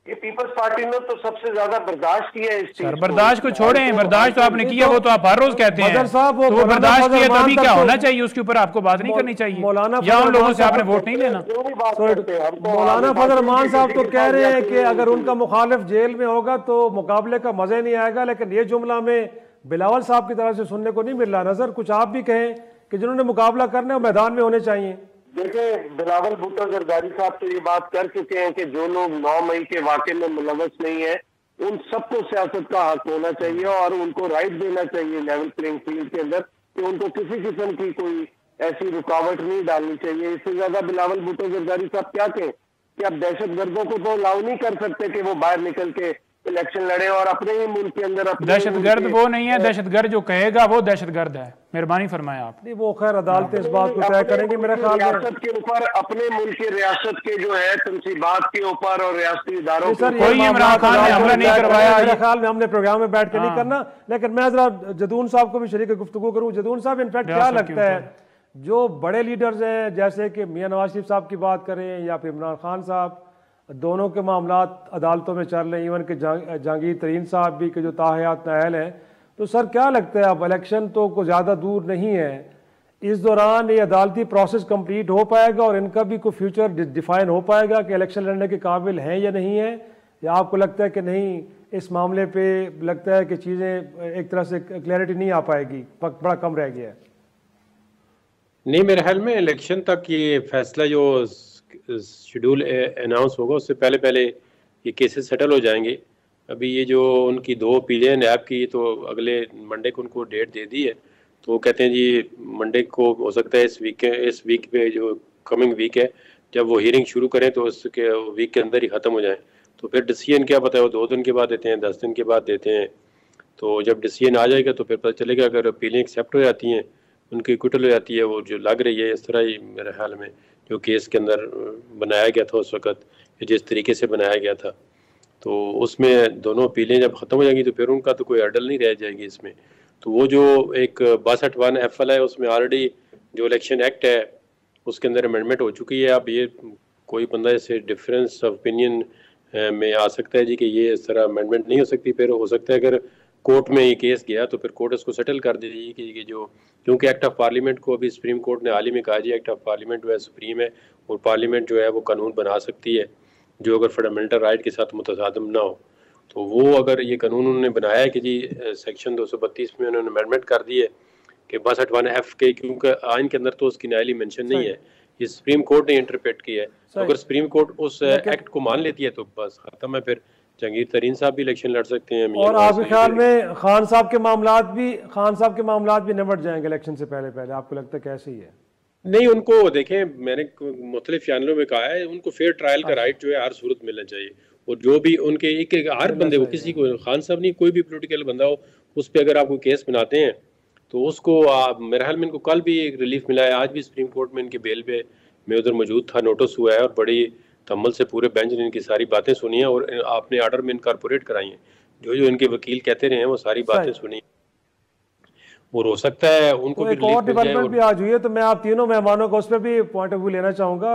ये पीपल्स पार्टी ने तो सबसे ज्यादा बर्दाश्त किया है इस चीज सर बर्दाश्त को छोड़ें, बर्दाश्त तो आपने किया, वो तो आप हर रोज कहते हैं। बदर साहब, वो तो वो बर्दाश्त किया तो अभी क्या तो- होना चाहिए, उसके ऊपर आपको बात नहीं करनी चाहिए, मौलाना या उन लोगों से फजल आपने मान वोट नहीं लेना। जो भी बात करते हैं, हम तो मौलाना आगे फजल बात मान करते साहब तो हैं, कह रहे हैं कि लेकिन अगर उनका मुखालिफ जेल में होगा तो मुकाबले का मजा ही नहीं आएगा, लेकिन ये जुमला में बिलावल साहब की तरफ से सुनने को नहीं मिल रहा। नजर कुछ आप भी कहें कि जिन्होंने मुकाबला करना है वो मैदान में होने चाहिए। देखिए, बिलावल भुट्टो जरदारी साहब तो ये बात कर चुके हैं कि जो लोग 9 मई के वाकये में मुलव्वस नहीं है उन सबको सियासत का हक होना चाहिए और उनको राइट देना चाहिए लेवल प्लेइंग फील्ड के अंदर, कि उनको किसी किस्म की कोई ऐसी रुकावट नहीं डालनी चाहिए। इससे ज्यादा बिलावल भुट्टो जरदारी साहब क्या कहें कि आप दहशतगर्दों को तो अलाउ नहीं कर सकते कि वो बाहर निकल के इलेक्शन लड़े और अपने ही मुल्क के अंदर दहशतगर्द वो नहीं है, दहशतगर्द जो कहेगा वो दहशतगर्द है। मेहरबानी फरमाया आप। नहीं, वो खैर अदालतें इस बात को तय करेंगी मेरे ख्याल में। रियासत के ऊपर, अपने मुल्क की रियासत के जो है तंसीबात के ऊपर और रियासती इदारों सर, कोई इमरान खान ने हमला नहीं करवाया। मेरे ख्याल में हमने प्रोग्राम में बैठ के नहीं करना, लेकिन मैं जरा जदून साहब को भी शरीक गुफ्तगू करूं। जदून साहब, इनफैक्ट क्या लगता है जो बड़े लीडर्स हैं जैसे कि मियां नवाज शरीफ साहब की बात करें या फिर इमरान खान साहब, दोनों के मामलात अदालतों में चल रहे हैं, इवन के जहांगीर तरीन साहब भी के जो ताहयात नाअहल हैं, तो सर क्या लगता है अब इलेक्शन तो को ज़्यादा दूर नहीं है, इस दौरान ये अदालती प्रोसेस कंप्लीट हो पाएगा और इनका भी कोई फ्यूचर डिफाइन हो पाएगा कि इलेक्शन लड़ने के काबिल हैं या नहीं है, या आपको लगता है कि नहीं इस मामले पे लगता है कि चीज़ें एक तरह से क्लैरिटी नहीं आ पाएगी, वक्त बड़ा कम रह गया है? नहीं, मेरे ख्याल में इलेक्शन तक ये फैसला जो शेड्यूल अनाउंस होगा उससे पहले पहले ये केसेस सेटल हो जाएंगे। अभी ये जो उनकी 2 अपीलें हैं नैब की, तो अगले मंडे को उनको डेट दे दी है, तो वो कहते हैं जी मंडे को हो सकता है इस वीक पे जो कमिंग वीक है जब वो हियरिंग शुरू करें तो उसके वीक के अंदर ही ख़त्म हो जाए। तो फिर डिसीजन क्या पता है वो 2 दिन के बाद देते हैं, 10 दिन के बाद देते हैं। तो जब डिसीजन आ जाएगा तो फिर पता चलेगा अगर अपीलें एक्सेप्ट हो जाती हैं, उनकी एक्विटल हो जाती है, वो जो लग रही है इस तरह ही मेरे ख्याल में जो केस के अंदर बनाया गया था उस वक़्त, जिस तरीके से बनाया गया था, तो उसमें दोनों अपीलें जब ख़त्म हो जाएंगी तो फिर उनका तो कोई हर्डल नहीं रह जाएगी इसमें। तो वो जो एक 62 FL है उसमें ऑलरेडी जो इलेक्शन एक्ट है उसके अंदर अमेंडमेंट हो चुकी है। अब ये कोई बंदा ऐसे डिफरेंस ऑफ ओपिनियन में आ सकता है जी कि ये इस तरह अमेंडमेंट नहीं हो सकती, फिर हो सकता है अगर कोर्ट में ये केस गया तो फिर कोर्ट इसको सेटल कर देगी कि जो, क्योंकि एक्ट ऑफ पार्लियामेंट को अभी सुप्रीम कोर्ट ने हाल ही में कहा जी एक्ट ऑफ पार्लियामेंट जो है सुप्रीम है और पार्लियामेंट जो है वो कानून बना सकती है जो अगर फंडामेंटल राइट के साथ मुतसादिम ना हो। तो वो अगर ये कानून उन्होंने बनाया है कि जी सेक्शन 232 में उन्होंने अमेंडमेंट कर दी है कि 62 F के, क्योंकि आइन के अंदर तो उसकी नायली मेंशन नहीं है, ये सुप्रीम कोर्ट ने इंटरप्रेट किया है। तो अगर सुप्रीम कोर्ट उस एक्ट को मान लेती है तो बस खत्म है, फिर जहांगीर तरीन साहब भी इलेक्शन लड़ सकते हैं। और आपके ख्याल में खान साहब के मामलात भी निपट जाएंगे इलेक्शन से पहले पहले, आपको लगता है कैसे ही है? नहीं, उनको देखें, मैंने मुख्तलिफ चैनलों में कहा है उनको फेयर ट्रायल का राइट जो है हर सूरत मिलना चाहिए, और जो भी उनके एक हर बंदे को, किसी को, खान साहब नहीं, कोई भी पोलिटिकल बंदा हो, उस पर अगर आप कोई केस बनाते हैं तो उसको मेरे ख्याल में इनको कल भी एक रिलीफ मिला है, आज भी सुप्रीम कोर्ट में इनके बेल पे मैं उधर मौजूद था, नोटिस हुआ है और बड़ी तम्मल से पूरे बेंच ने इनकी सारी बातें सुनी हैं और आपने आर्डर में इनकॉर्पोरेट कराई हैं, जो जो इनके वकील कहते रहे हैं वो सारी बातें सुनी, और हो सकता है उनको भी एक और डेवलपमेंट भी आज हुई है, तो मैं आप तीनों मेहमानों को उस पर भी पॉइंट ऑफ व्यू लेना चाहूँगा।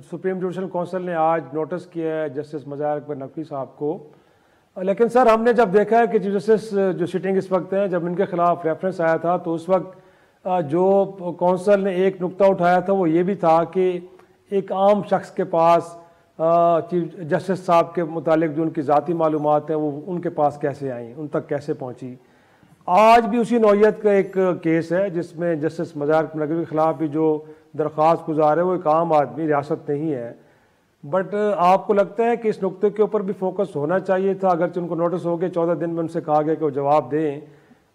सुप्रीम जुडिशल काउंसिल ने आज नोटिस किया है जस्टिस मजार अकबर नकवी साहब को, लेकिन सर हमने जब देखा है कि चीफ जस्टिस जो सिटिंग इस वक्त हैं, जब इनके खिलाफ रेफरेंस आया था तो उस वक्त जो काउंसिल ने एक नुक्ता उठाया था वो ये भी था कि एक आम शख्स के पास चीफ जस्टिस साहब के मुतालिक जो उनकी ज़ाती मालूमात हैं वो उनके पास कैसे आई, उन तक कैसे पहुँची। आज भी उसी नौयत का एक केस है जिसमें जस्टिस मजार नकवी के खिलाफ भी जो दरख्वास्त गुजार है वो एक आम आदमी, रियासत नहीं है। बट आपको लगता है कि इस नुक्ते के ऊपर भी फोकस होना चाहिए था, अगरचे उनको नोटिस हो गए, 14 दिन में उनसे कहा गया कि वो जवाब दें,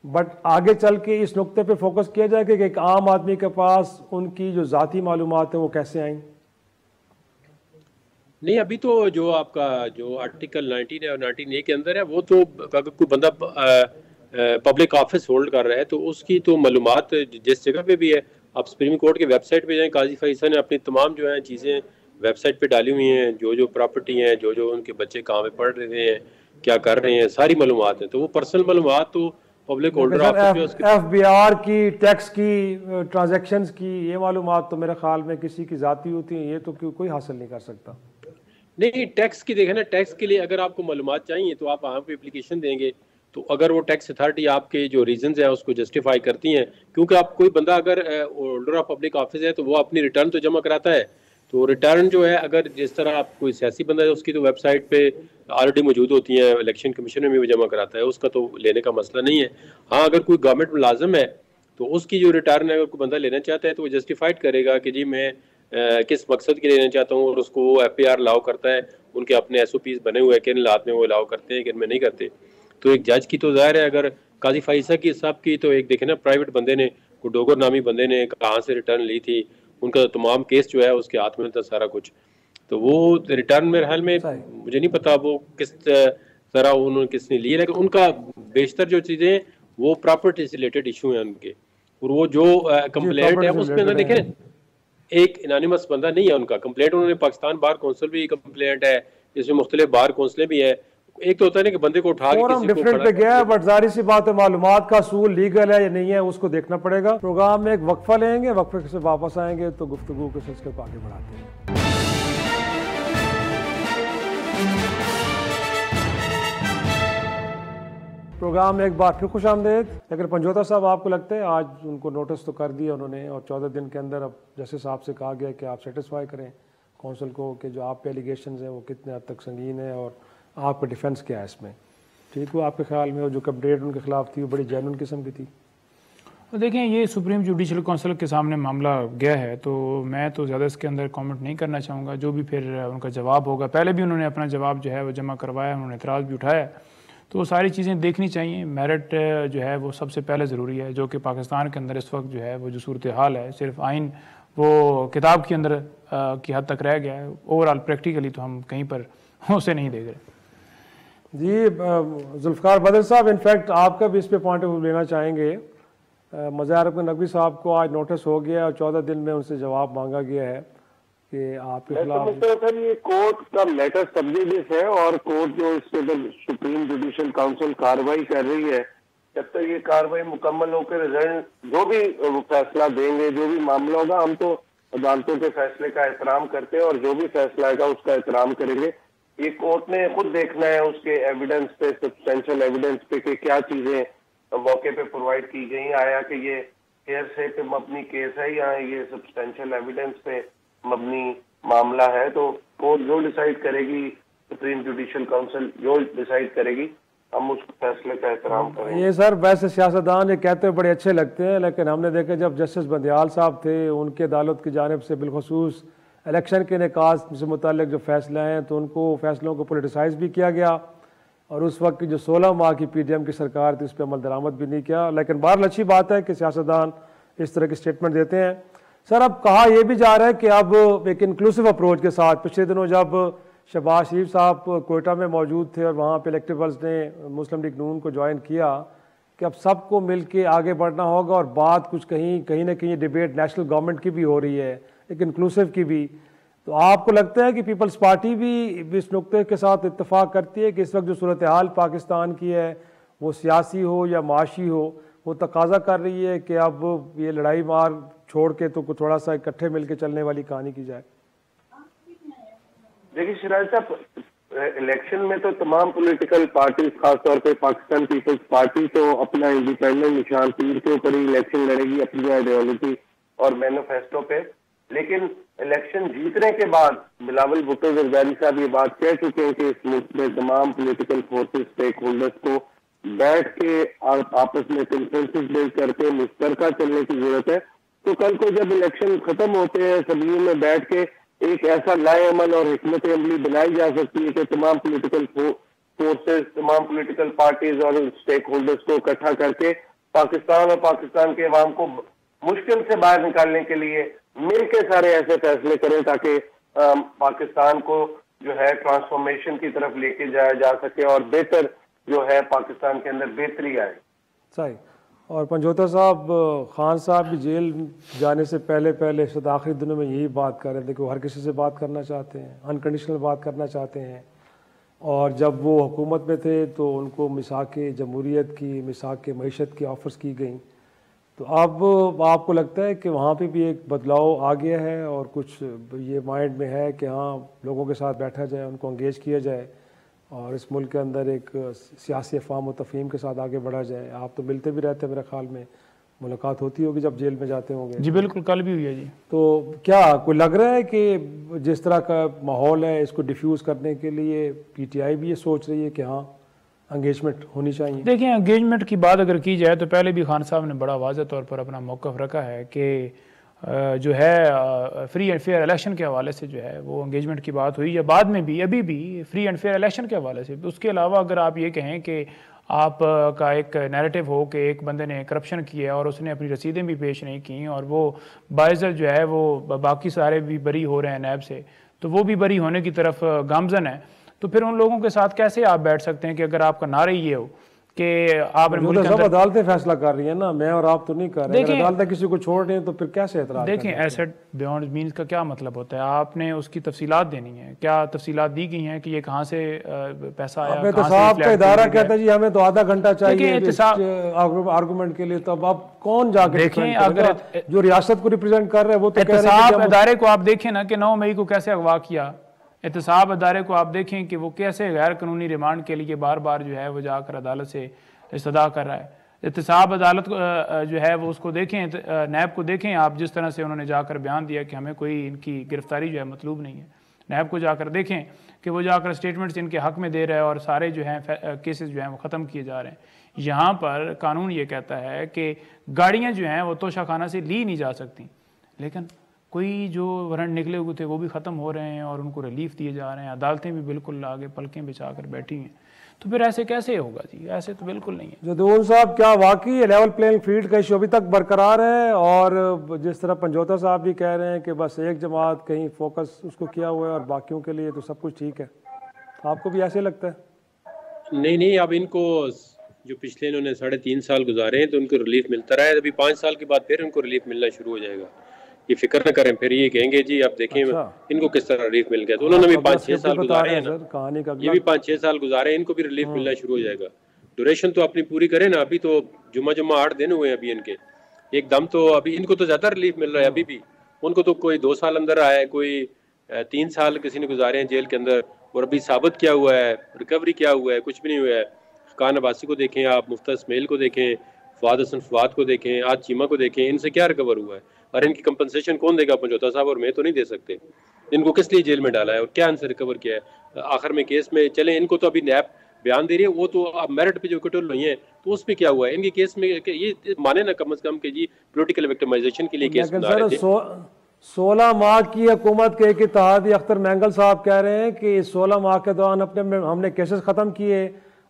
बट आगे चल के इस नुक्ते पे फोकस किया जाए कि एक आम आदमी के पास उनकी जो ज़ाती मालूमात है वो कैसे आईं? नहीं, अभी तो जो आपका जो आर्टिकल 19 है और 19A के अंदर है वो तो अगर कोई बंदा पब्लिक ऑफिस होल्ड कर रहा है तो उसकी तो मालूमात जिस जगह पे भी है आप सुप्रीम कोर्ट के वेबसाइट पे जाएं, काजी फैसल ने अपनी तमाम जो है चीज़ें वेबसाइट पे डाली हुई हैं, जो जो प्रॉपर्टी हैं, जो जो उनके बच्चे कहाँ पे पढ़ रहे हैं, क्या कर रहे हैं, सारी मालूमात है। तो वो पर्सनल मालूमात तो पब्लिक होल्डर ऑफिस जो FBR की, टैक्स की, ट्रांजैक्शंस की, ये मालूमात तो मेरे ख्याल में किसी की जाती होती है, ये तो कोई हासिल नहीं कर सकता। नहीं, टैक्स की देखें ना, टैक्स के लिए अगर आपको मालूमात चाहिए तो आप वहाँ पे एप्लीकेशन देंगे, तो अगर वो टैक्स अथॉरिटी आपके जो रीजंस है उसको जस्टिफाई करती हैं, क्योंकि आप कोई बंदा अगर होल्डर ऑफ पब्लिक ऑफिस है तो वो अपनी रिटर्न तो जमा कराता है, तो रिटर्न जो है अगर जिस तरह आप कोई सियासी बंदा है उसकी तो वेबसाइट पे ऑलरेडी मौजूद होती हैं, इलेक्शन कमीशन में भी वो जमा कराता है, उसका तो लेने का मसला नहीं है। हाँ, अगर कोई गवर्नमेंट मुलाजिम है तो उसकी जो रिटर्न है अगर कोई बंदा लेना चाहता है तो वो जस्टिफाइड करेगा कि जी मैं किस मकसद के लिए लेना चाहता हूँ, और उसको वो FAR अलाउ करता है, उनके अपने SOPs बने हुए हैं किन हालात में वो अलाउ करते हैं किन में नहीं करते। तो एक जज की तो जाहिर है, अगर काजी फाइसा की साहब की तो एक देखे ना, प्राइवेट बंदे ने, कोई डोगर नामी बंदे ने कहाँ से रिटर्न ली थी, उनका तमाम केस जो है उसके हाथ में था सारा कुछ, तो वो रिटर्न मेरे ख्याल में मुझे नहीं पता वो किस तरह उन्होंने किसने ली है, लेकिन उनका बेशतर जो चीज़ें वो प्रॉपर्टी से रिलेटेड इशू हैं उनके, और वो जो कंप्लेंट है उसमें अंदर देखें एक इनानिमस बंदा नहीं है उनका कंप्लेंट, उन्होंने पाकिस्तान बार कौंसिल भी कंप्लेंट है, इसमें मुख्तलिफ बार कौंसिलें भी है। एक तो होता है ना कि बंदे को उठा के किसी को डिफरेंट पे गया है, बट जाहिर सी बात है मालूमात का असूल लीगल है या नहीं है उसको देखना पड़ेगा। प्रोग्राम में एक वक्फा लेंगे, वक्फे से वापस आएंगे तो गुफ्तगू के सिलसिले को आगे बढ़ाते हैं। प्रोग्राम में एक बार फिर खुश आमदेद। लेकिन पंजोता साहब, आपको लगता है आज उनको नोटिस तो कर दिया उन्होंने, और 14 दिन के अंदर अब जैसे साहब से कहा गया कि आप सेटिस्फाई करें कौंसिल को कि जो आप पे एलिगेशंस हैं वो कितने हद तक संगीन है और आपका डिफेंस क्या है इसमें, ठीक हुआ आपके ख्याल में? और जो कंप्लेंट उनके खिलाफ थी वो बड़ी जेन्युइन किस्म की थी। देखें, ये सुप्रीम जुडिशल काउंसिल के सामने मामला गया है, तो मैं तो ज़्यादा इसके अंदर कमेंट नहीं करना चाहूँगा। जो भी फिर उनका जवाब होगा, पहले भी उन्होंने अपना जवाब जो है वो जमा करवाया, उन्होंने एतराज़ भी उठाया, तो वो सारी चीज़ें देखनी चाहिए। मेरिट जो है वो सबसे पहले ज़रूरी है, जो कि पाकिस्तान के अंदर इस वक्त जो है वो जो सूरत हाल है, सिर्फ आइन वो किताब के अंदर की हद तक रह गया है, ओवरऑल प्रैक्टिकली तो हम कहीं पर उसे नहीं देख रहे। जी जुल्फ़िकार बदर साहब, इनफैक्ट आपका भी इस पे पॉइंट ऑफ व्यू लेना चाहेंगे। मज़ार नकवी साहब को आज नोटिस हो गया और 14 दिन में उनसे जवाब मांगा गया है कि आपके खिलाफ। सर, ये कोर्ट का मैटर सब्जेक्ट है और कोर्ट जो इस पे सुप्रीम जुडिशल काउंसिल कार्रवाई कर रही है, जब तक ये कार्रवाई मुकम्मल होकर रिजल्ट जो भी फैसला देंगे, जो भी मामला होगा, हम तो अदालतों के फैसले का एहतराम करते हैं और जो भी फैसला आएगा उसका एहतराम करेंगे। ये कोर्ट ने खुद देखना है उसके एविडेंस पे, सब्सटेंशियल एविडेंस पे कि क्या चीजें मौके पे प्रोवाइड की गई, आया कि ये हेयरसे पे मबनी केस है या ये सब्सटेंशियल एविडेंस पे मबनी मामला है। तो कोर्ट जो डिसाइड करेगी, सुप्रीम जुडिशल काउंसिल जो डिसाइड करेगी, हम उस फैसले का एहतराम करेंगे। ये सर वैसे सियासतदान ये कहते हुए बड़े अच्छे लगते हैं, लेकिन हमने देखा जब जस्टिस बंदियाल साहब थे, उनके अदालत की जानिब से बिलखसूस इलेक्शन के निकास से मुतालिक जो फैसले हैं तो उनको फैसलों को पोलिटिसाइज भी किया गया, और उस वक्त की जो 16 माह की PDM की सरकार थी उस पर अमल दरामद भी नहीं किया। लेकिन बहरहाल अच्छी बात है कि सियासतदान इस तरह की स्टेटमेंट देते हैं। सर, अब कहा यह भी जा रहा है कि अब एक इंक्लूसिव अप्रोच के साथ, पिछले दिनों जब शहबाज शरीफ साहब कोयटा में मौजूद थे और वहाँ पे इलेक्टेबल्स ने मुस्लिम लीग नून को ज्वाइन किया, कि अब सबको मिल के आगे बढ़ना होगा और बात कुछ कहीं ना कहीं डिबेट नेशनल गवर्नमेंट की भी हो रही है, एक इंक्लूसिव की भी। तो आपको लगता है कि पीपल्स पार्टी भी इस नुक्ते के साथ इत्तेफाक करती है कि इस वक्त जो सूरत हाल पाकिस्तान की है वो सियासी हो या माशी हो, वो तकाजा कर रही है कि अब ये लड़ाई मार छोड़ के तो थोड़ा सा इकट्ठे मिलकर चलने वाली कहानी की जाए? देखिए सिराज साहब, इलेक्शन में तो तमाम पॉलिटिकल पार्टी, खासतौर पे पाकिस्तान पीपल्स पार्टी तो अपना इंडिपेंडेंट निशान तीर के ऊपर ही इलेक्शन लड़ेगी, अपनी आइडियोलॉजी और मैनिफेस्टो पे। लेकिन इलेक्शन जीतने के बाद बिलावल भुट्टो जरदारी साहब ये बात कह चुके हैं कि इस मुल्क में तमाम पॉलिटिकल फोर्सेस, स्टेक होल्डर्स को बैठ के आपस में कंसेंसस बिल्ड करके मुश्तरका चलने की जरूरत है। तो कल को जब इलेक्शन खत्म होते हैं, सभी में बैठ के एक ऐसा लाएअमल और हिकमत अमली बनाई जा सकती है कि तमाम पॉलिटिकल फोर्सेस, तमाम पॉलिटिकल पार्टीज और स्टेक होल्डर्स को इकट्ठा करके पाकिस्तान और पाकिस्तान के अवाम को मुश्किल से बाहर निकालने के लिए मिलके सारे ऐसे फैसले करें ताकि पाकिस्तान को जो है ट्रांसफॉर्मेशन की तरफ लेके जाया जा सके और बेहतर जो है पाकिस्तान के अंदर बेहतरी आए। सही। और पंजोता साहब, खान साहब भी जेल जाने से पहले पहले शायद आखिरी दिनों में यही बात कर रहे थे कि वो हर किसी से बात करना चाहते हैं, अनकंडीशनल बात करना चाहते हैं। और जब वो हुकूमत में थे तो उनको मिसाक जमहूरियत की, मिसाक मईशत की ऑफ़र्स की गई। तो अब आपको लगता है कि वहाँ पे भी एक बदलाव आ गया है और कुछ ये माइंड में है कि हाँ लोगों के साथ बैठा जाए, उनको इंगेज किया जाए और इस मुल्क के अंदर एक सियासी अफ़ाम व तफ़हीम के साथ आगे बढ़ा जाए? आप तो मिलते भी रहते हैं, मेरे ख्याल में मुलाकात होती होगी जब जेल में जाते होंगे। जी बिल्कुल, कल भी हुई है जी। तो क्या कोई लग रहा है कि जिस तरह का माहौल है इसको डिफ्यूज़ करने के लिए पीटीआई भी ये सोच रही है कि हाँ एंगेजमेंट होनी चाहिए? देखिए, एंगेजमेंट की बात अगर की जाए तो पहले भी खान साहब ने बड़ा वाज़ेह तौर पर अपना मौक़िफ़ रखा है कि जो है फ्री एंड फेयर इलेक्शन के हवाले से जो है वो एंगेजमेंट की बात हुई, या बाद में भी अभी भी फ्री एंड फेयर इलेक्शन के हवाले से। उसके अलावा अगर आप ये कहें कि आप का एक नैरेटिव हो कि एक बंदे ने करप्शन किया और उसने अपनी रसीदें भी पेश नहीं की और वो बाइज़र जो है वो बाकी सारे भी बरी हो रहे हैं नैब से, तो वो भी बरी होने की तरफ गामजन है, तो फिर उन लोगों के साथ कैसे आप बैठ सकते हैं कि अगर आपका नारा ये हो कि आपने मुल्क के सब अंदर। अदालतें फैसला कर रही है ना, मैं और आप तो नहीं कर रहे। अगर अदालतें किसी को छोड़ रही हैं तो फिर कैसे एतराज़? देखें, एसेट बियॉन्ड मीन्स का क्या मतलब होता है? आपने उसकी तफसीलात देनी है। क्या तफसीलात दी गई हैं कि ये कहाँ से पैसा आया? हमें तो साहब का इदारा कहता है जी हमें तो आधा घंटा चाहिए आर्गूमेंट के लिए, तो अब कौन जाके देखें, अगर जो रियासत को रिप्रेजेंट कर रहे हैं वो तो एहतसाब अदारे को आप देखें ना कि 9 मई को कैसे अगवा किया। एहतसाब अदारे को आप देखें कि वो कैसे गैर कानूनी रिमांड के लिए बार बार जो है वो जाकर अदालत से इस्तदा कर रहा है। एहतसाब अदालत जो है वो उसको देखें, नैब को देखें आप, जिस तरह से उन्होंने जाकर बयान दिया कि हमें कोई इनकी गिरफ्तारी जो है मतलूब नहीं है। नैब को जाकर देखें कि वो जाकर स्टेटमेंट्स इनके हक में दे रहा है और सारे जो हैं केसेस जो हैं वो ख़त्म किए जा रहे हैं। यहाँ पर कानून ये कहता है कि गाड़ियाँ जो हैं वो तोशाखाना से ली नहीं जा सकती, लेकिन कोई जो वारंट निकले हुए थे वो भी ख़त्म हो रहे हैं और उनको रिलीफ दिए जा रहे हैं। अदालतें भी बिल्कुल आगे पलकें बिछा कर बैठी हैं। तो फिर ऐसे कैसे होगा जी? ऐसे तो बिल्कुल नहीं है। जदून साहब, क्या वाकई लेवल प्लेइंग फील्ड का इशू अभी तक बरकरार है? और जिस तरह पंजोता साहब भी कह रहे हैं कि बस एक जमात कहीं फोकस उसको किया हुआ है और बाकियों के लिए तो सब कुछ ठीक है, आपको भी ऐसे लगता है? नहीं, अब इनको जो पिछले इन्होंने 3.5 साल गुजारे हैं तो उनको रिलीफ मिलता रहा है। अभी 5 साल के बाद फिर उनको रिलीफ मिलना शुरू हो जाएगा। ये फिक्र न करें, फिर ये कहेंगे जी आप देखें इनको किस तरह रिलीफ मिल गया। तो उन्होंने भी 5-6 साल गुजारे हैं ना, कहानी का ये भी 5-6 साल गुजारे हैं, इनको भी रिलीफ मिलना शुरू हो जाएगा। ड्यूरेशन तो अपनी पूरी करें ना। अभी तो जुम्मा 8 दिन हुए अभी इनके, एकदम तो अभी इनको तो ज्यादा रिलीफ मिल रहा है। अभी भी उनको तो कोई 2 साल अंदर आया है, कोई 3 साल किसी ने गुजारे हैं जेल के अंदर, और अभी साबित क्या हुआ है, रिकवरी क्या हुआ है, कुछ भी नहीं हुआ है। खान अब्बासी को देखें आप, मुफ्ता इस्माइल को देखें, फवाद हसन फवाद को देखें, आज चीमा को देखें, इनसे क्या रिकवर हुआ है? और इनकी कंपनसेशन कौन देगा? पंजोता साहब और मैं तो नहीं दे सकते। इनको किस लिए जेल में डाला है और क्या इनसे रिकवर किया है? आखिर में केस में चले, इनको तो अभी नैब बयान दे रही है, वो तो अब मेरिट पे जो कटोल हुई है तो उस पर क्या हुआ है? इनके केस में ये माने ना कम से कम कि जी पोलिटिकल विक्टिमाइजेशन के लिए केस बना रहे थे। 16 माह की हुकूमत के इत्तेहादी अख्तर मैंगल साहब कह रहे हैं कि 16 माह के दौरान हमने केसेस ख़त्म किए,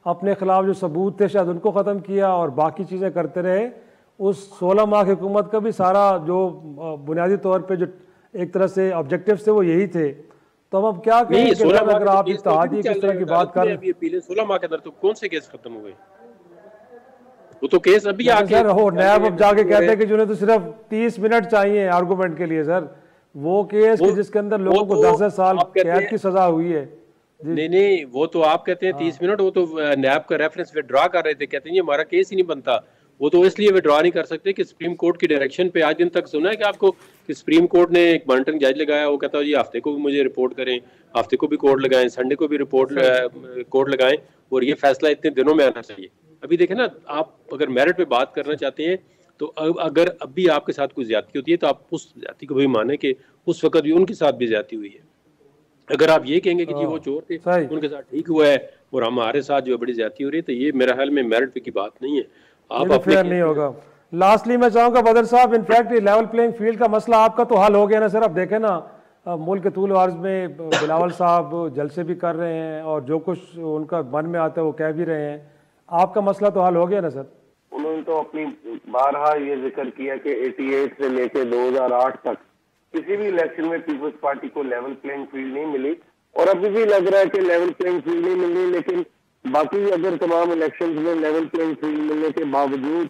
अपने खिलाफ जो सबूत थे शायद उनको ख़त्म किया और बाकी चीज़ें करते रहे। उस 16 माह की हुकूमत का भी सारा जो बुनियादी तौर पे जो एक तरह से ऑब्जेक्टिव्स थे वो यही थे। तो अब क्या कहें कि अगर आप इत्तेहादी किस तरह की बात कर रहे हैं? 16 माह के अंदर तो कौन से केस खत्म हुए? वो तो केस अभी आके सर हो नैब अब जाके कहते हैं कि जिन्हें तो सिर्फ 30 मिनट चाहिए आर्गूमेंट के लिए। सर वो केस जिसके अंदर लोगों को 10 साल कैद की सजा हुई है। नहीं, वो तो आप कहते हैं 30 मिनट, वो तो नैब का रेफरेंस विड्रॉ कर रहे थे, कहते हैं ये हमारा केस ही नहीं बनता। वो तो इसलिए विड्रॉ नहीं कर सकते कि सुप्रीम कोर्ट की डायरेक्शन पे आज दिन तक सुना है कि आपको कि सुप्रीम कोर्ट ने एक मॉनिटरिंग जज लगाया, वो कहता है जी हफ्ते को भी मुझे रिपोर्ट करें, हफ्ते को भी कोर्ट लगाएं, संडे को भी रिपोर्ट कोर्ट लगाएं और ये फैसला इतने दिनों में आना चाहिए। अभी देखें ना, आप अगर मेरिट पे बात करना चाहते हैं तो अगर अभी आपके साथ कोई ज्यादती होती है तो आप उस ज्यादती को भी माने कि उस वक्त भी उनके साथ भी ज्यादती हुई है। अगर आप ये कहेंगे कि जी वो चोर थे, उनके साथ ठीक हुआ है और हमारे साथ जो बड़ी ज्यादती हो रही है, तो ये मेरे ख्याल में मेरिट पे की बात नहीं है। आप फेयर नहीं होगा। लास्टली मैं चाहूंगा बदर साहब, इनफैक्ट लेवल प्लेइंग फील्ड का मसला आपका तो हल हो गया ना सर? अब देखें ना, मुल्क के तूल अर्ज में बिलावल साहब जलसे भी कर रहे हैं और जो कुछ उनका मन में आता है वो कह भी रहे हैं। आपका मसला तो हल हो गया ना सर? उन्होंने तो अपनी बारहा ये जिक्र किया कि 88 से लेके 2008 तक किसी भी इलेक्शन में पीपल्स पार्टी को लेवल प्लेइंग फील्ड नहीं मिली और अभी भी लग रहा है कि लेवल प्लेइंग फील्ड नहीं मिली। लेकिन बाकी अगर तमाम इलेक्शंस में लेवल प्लेइंग फील्ड मिलने के बावजूद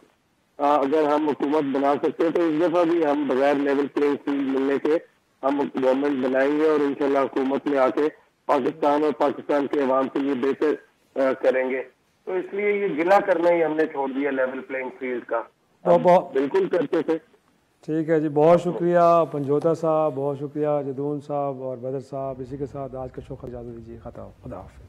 अगर हम हुकूमत बना सकते हैं तो इस दफा भी हम बगैर लेवल प्लेइंग फील्ड मिलने के हम गवर्नमेंट बनाएंगे और इंशाल्लाह हुकूमत में आके पाकिस्तान और पाकिस्तान के अवाम के लिए बेहतर करेंगे। तो इसलिए ये गिला करना ही हमने छोड़ दिया लेवल प्लेइंग फील्ड का, बिल्कुल करते थे। ठीक है जी, बहुत शुक्रिया पंजोता साहब, बहुत शुक्रिया जदून साहब और बदर साहब। इसी के साथ आज का शो इजाज़त दीजिए, खुदा हाफ़िज़।